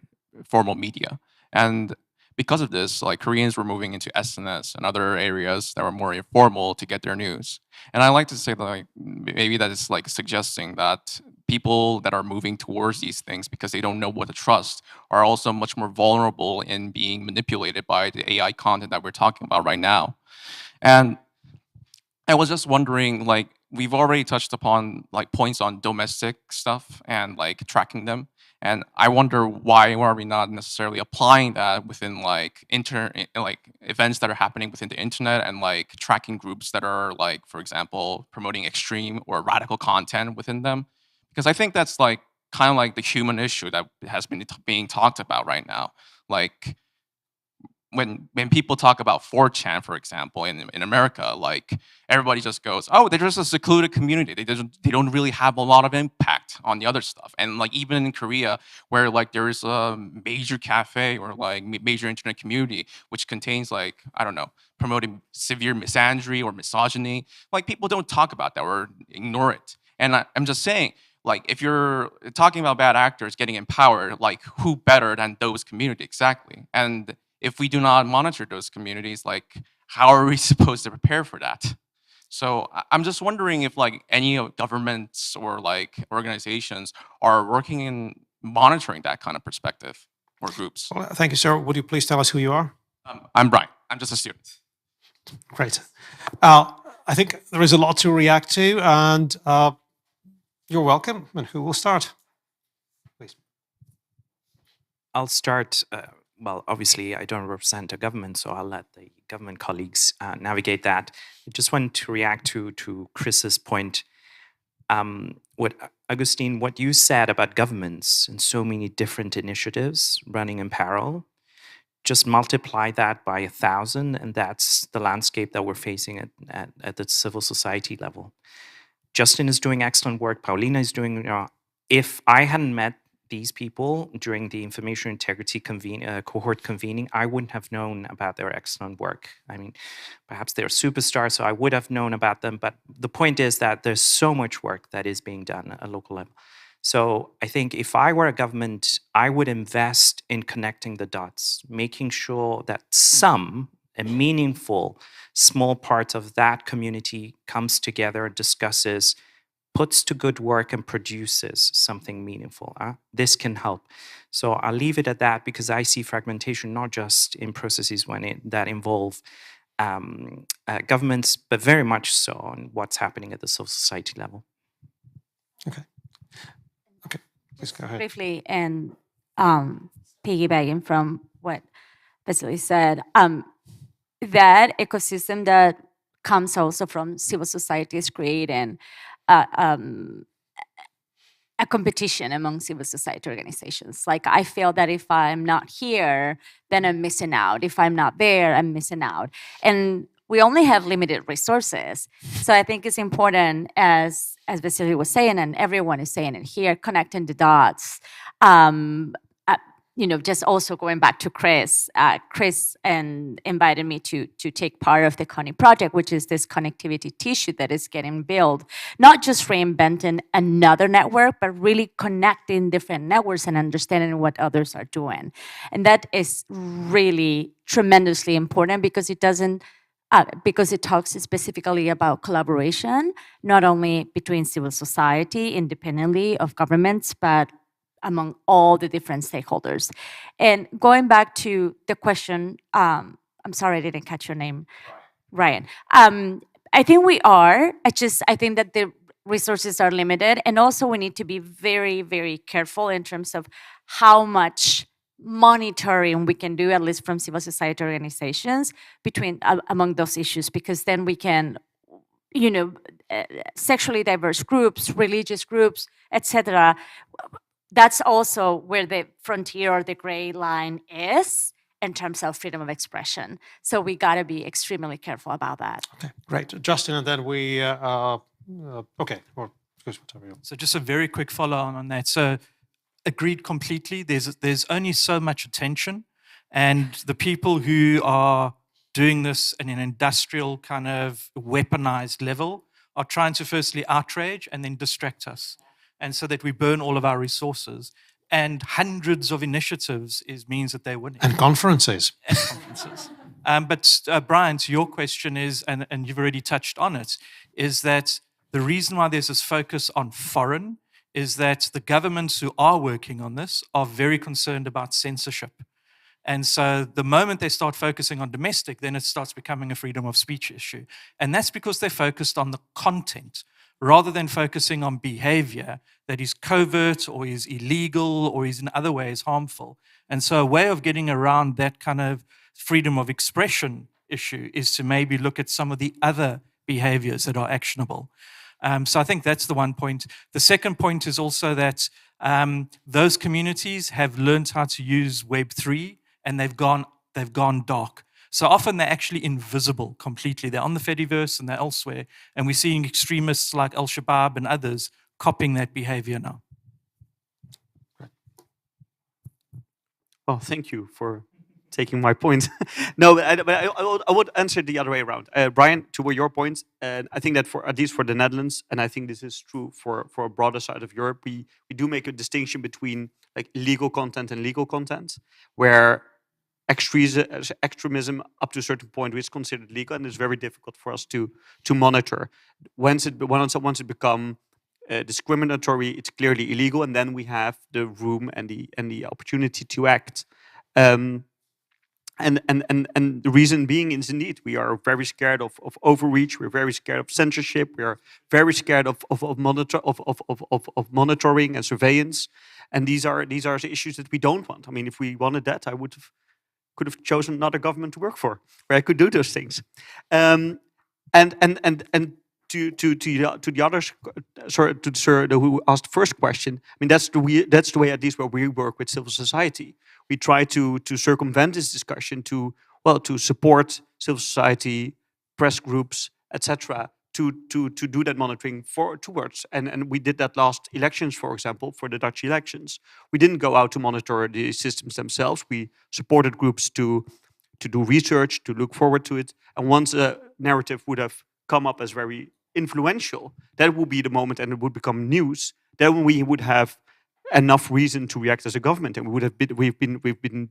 formal media, and because of this, like Koreans were moving into SNS and other areas that were more informal to get their news. And I like to say that like maybe that is like suggesting that people that are moving towards these things because they don't know what to trust are also much more vulnerable in being manipulated by the AI content that we're talking about right now. And I was just wondering, like, we've already touched upon like points on domestic stuff and like tracking them. And I wonder why are we not necessarily applying that within like events that are happening within the internet and like tracking groups that are like, for example, promoting extreme or radical content within them. Because I think that's like kind of like the human issue that has been being talked about right now. Like when people talk about 4chan, for example, in America, like everybody just goes, oh, they're just a secluded community. They don't really have a lot of impact on the other stuff. And like even in Korea, where like there is a major cafe or like major internet community, which contains like, I don't know, promoting severe misandry or misogyny, like people don't talk about that or ignore it. And I'm just saying, like, if you're talking about bad actors getting empowered, like who better than those communities exactly? And if we do not monitor those communities, like how are we supposed to prepare for that? So I'm just wondering if like any governments or like organizations are working in monitoring that kind of perspective or groups. Well, thank you, sir. Would you please tell us who you are? I'm Brian. I'm just a student. Great. I think there is a lot to react to, and you're welcome. And who will start? Please. I'll start. Well, obviously, I don't represent a government, so I'll let the government colleagues navigate that. I just want to react to Chris's point. Augustine, what you said about governments and so many different initiatives running in parallel, just multiply that by 1,000, and that's the landscape that we're facing at the civil society level. Justin is doing excellent work. Paulina is doing, if I hadn't met these people during the information integrity cohort convening, I wouldn't have known about their excellent work. I mean, perhaps they're superstars, so I would have known about them, but the point is that there's so much work that is being done at a local level. So I think if I were a government, I would invest in connecting the dots, making sure that a meaningful, small part of that community comes together, discusses, puts to good work and produces something meaningful. This can help. So I'll leave it at that because I see fragmentation not just in processes that involve governments, but very much so on what's happening at the civil society level. Okay. Okay, please go ahead. Briefly, and piggybacking from what Vasily said, that ecosystem that comes also from civil society is creating a competition among civil society organizations. Like I feel that if I'm not here, then I'm missing out. If I'm not there, I'm missing out. And we only have limited resources. So I think it's important, as Vasily was saying, and everyone is saying it here, connecting the dots. Just also going back to Chris, Chris invited me to take part of the CONI project, which is this connectivity tissue that is getting built, not just reinventing another network, but really connecting different networks and understanding what others are doing. And that is really tremendously important because it doesn't, because it talks specifically about collaboration, not only between civil society, independently of governments, but among all the different stakeholders. And going back to the question, I'm sorry, I didn't catch your name, Ryan. I think we are. I think that the resources are limited, and also we need to be very, very careful in terms of how much monitoring we can do, at least from civil society organizations, among those issues, because then we can, sexually diverse groups, religious groups, etc. That's also where the frontier or the gray line is in terms of freedom of expression. So we got to be extremely careful about that. Okay, great. Justin, and then we, okay, or whatever you want. So just a very quick follow-on on that. So agreed completely. There's only so much attention, and the people who are doing this in an industrial kind of weaponized level are trying to firstly outrage and then distract us, and so that we burn all of our resources. And hundreds of initiatives means that they're winning. And conferences. And conferences. But Brian, to your question is, and you've already touched on it, is that the reason why there's this focus on foreign is that the governments who are working on this are very concerned about censorship. And so the moment they start focusing on domestic, then it starts becoming a freedom of speech issue. And that's because they're focused on the content, rather than focusing on behavior that is covert or is illegal or is in other ways harmful. And so a way of getting around that kind of freedom of expression issue is to maybe look at some of the other behaviors that are actionable. So I think that's the one point. The second point is also that those communities have learned how to use Web3, and they've gone dark. So often they're actually invisible completely. They're on the Fediverse and they're elsewhere. And we're seeing extremists like Al-Shabaab and others copying that behavior now. Well, thank you for taking my point. No, I would answer the other way around. Brian, to your point, I think that at least for the Netherlands, and I think this is true for a broader side of Europe, we do make a distinction between like illegal content and legal content, where extremism up to a certain point is considered legal, and it's very difficult for us to monitor. Once it becomes discriminatory, it's clearly illegal, and then we have the room and the opportunity to act. And the reason being is indeed we are very scared of overreach. We're very scared of censorship. We are very scared of monitoring and surveillance. And these are the issues that we don't want. I mean, if we wanted that, I could have chosen another government to work for, where I could do those things. And to the others, sorry, to the sir who asked the first question. I mean, that's the way at least where we work with civil society. We try to circumvent this discussion to support civil society, press groups, etc. To do that monitoring towards, and we did that last elections, for example, for the Dutch elections. We didn't go out to monitor the systems themselves. We supported groups to do research, to look forward to it. And once a narrative would have come up as very influential, that would be the moment, and it would become news. Then we would have enough reason to react as a government, and we've been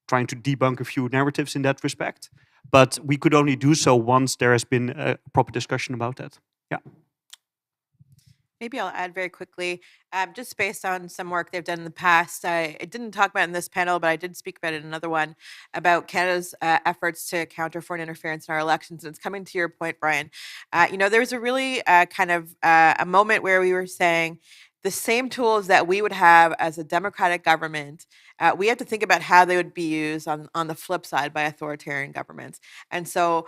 trying to debunk a few narratives in that respect. But we could only do so once there has been a proper discussion about that. Yeah. Maybe I'll add very quickly, just based on some work they've done in the past. I didn't talk about it in this panel, but I did speak about it in another one about Canada's efforts to counter foreign interference in our elections. And it's coming to your point, Brian. There was a really kind of a moment where we were saying, the same tools that we would have as a democratic government, we have to think about how they would be used on the flip side by authoritarian governments. And so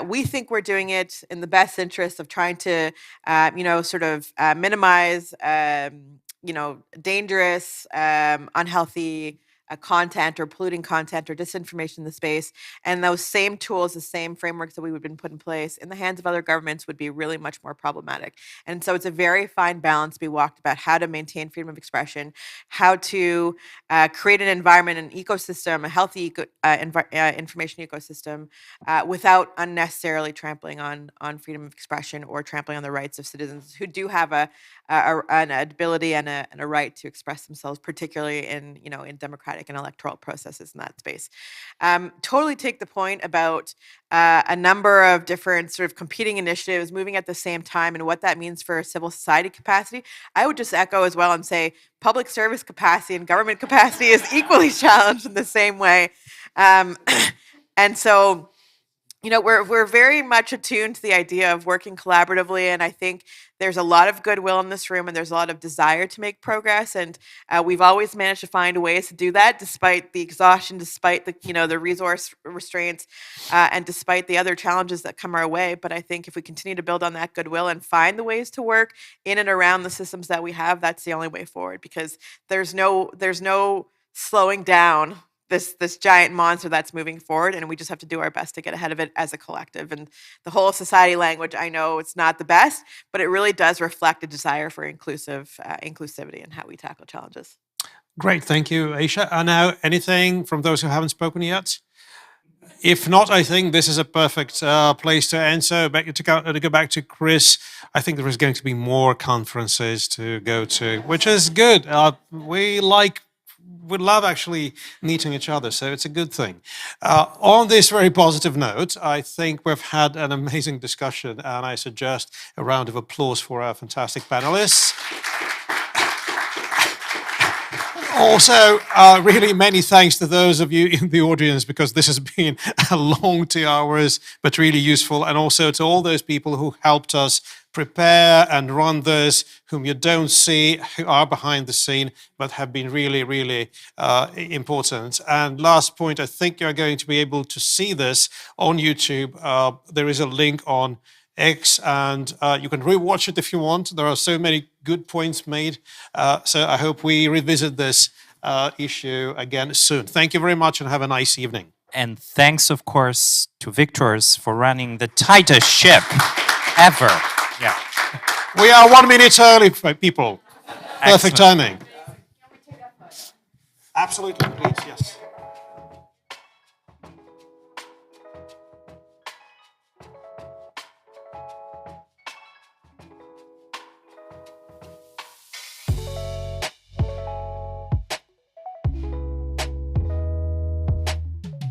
we think we're doing it in the best interest of trying to, minimize, dangerous, unhealthy content or polluting content or disinformation in the space. And those same tools, the same frameworks that we would have been put in place in the hands of other governments would be really much more problematic. And so it's a very fine balance to be walked about how to maintain freedom of expression, how to create an environment, an ecosystem, a healthy information ecosystem without unnecessarily trampling on freedom of expression or trampling on the rights of citizens who do have an ability and a right to express themselves, particularly in democratic and electoral processes in that space. Totally take the point about a number of different sort of competing initiatives moving at the same time and what that means for civil society capacity. I would just echo as well and say public service capacity and government capacity is equally challenged in the same way. And so, we're very much attuned to the idea of working collaboratively, and I think there's a lot of goodwill in this room, and there's a lot of desire to make progress, and we've always managed to find ways to do that, despite the exhaustion, despite the resource restraints, and despite the other challenges that come our way. But I think if we continue to build on that goodwill and find the ways to work in and around the systems that we have, that's the only way forward, because there's no slowing down this giant monster that's moving forward, and we just have to do our best to get ahead of it as a collective. And the whole society language, I know it's not the best, but it really does reflect a desire for inclusivity and how we tackle challenges. Great, thank you, Aisha. And now, anything from those who haven't spoken yet? If not, I think this is a perfect place to end. So to go back to Chris, I think there is going to be more conferences to go to, which is good. We love actually meeting each other, so it's a good thing. On this very positive note, I think we've had an amazing discussion, and I suggest a round of applause for our fantastic panelists. Also, really many thanks to those of you in the audience, because this has been a long 2 hours, but really useful, and also to all those people who helped us prepare and run this, whom you don't see, who are behind the scene, but have been really, really important. And last point, I think you're going to be able to see this on YouTube. There is a link on X, and you can rewatch it if you want. There are so many good points made. So I hope we revisit this issue again soon. Thank you very much and have a nice evening. And thanks, of course, to Victors for running the tightest ship ever. Yeah. We are 1 minute early, people. Perfect timing. Absolutely, please, yes.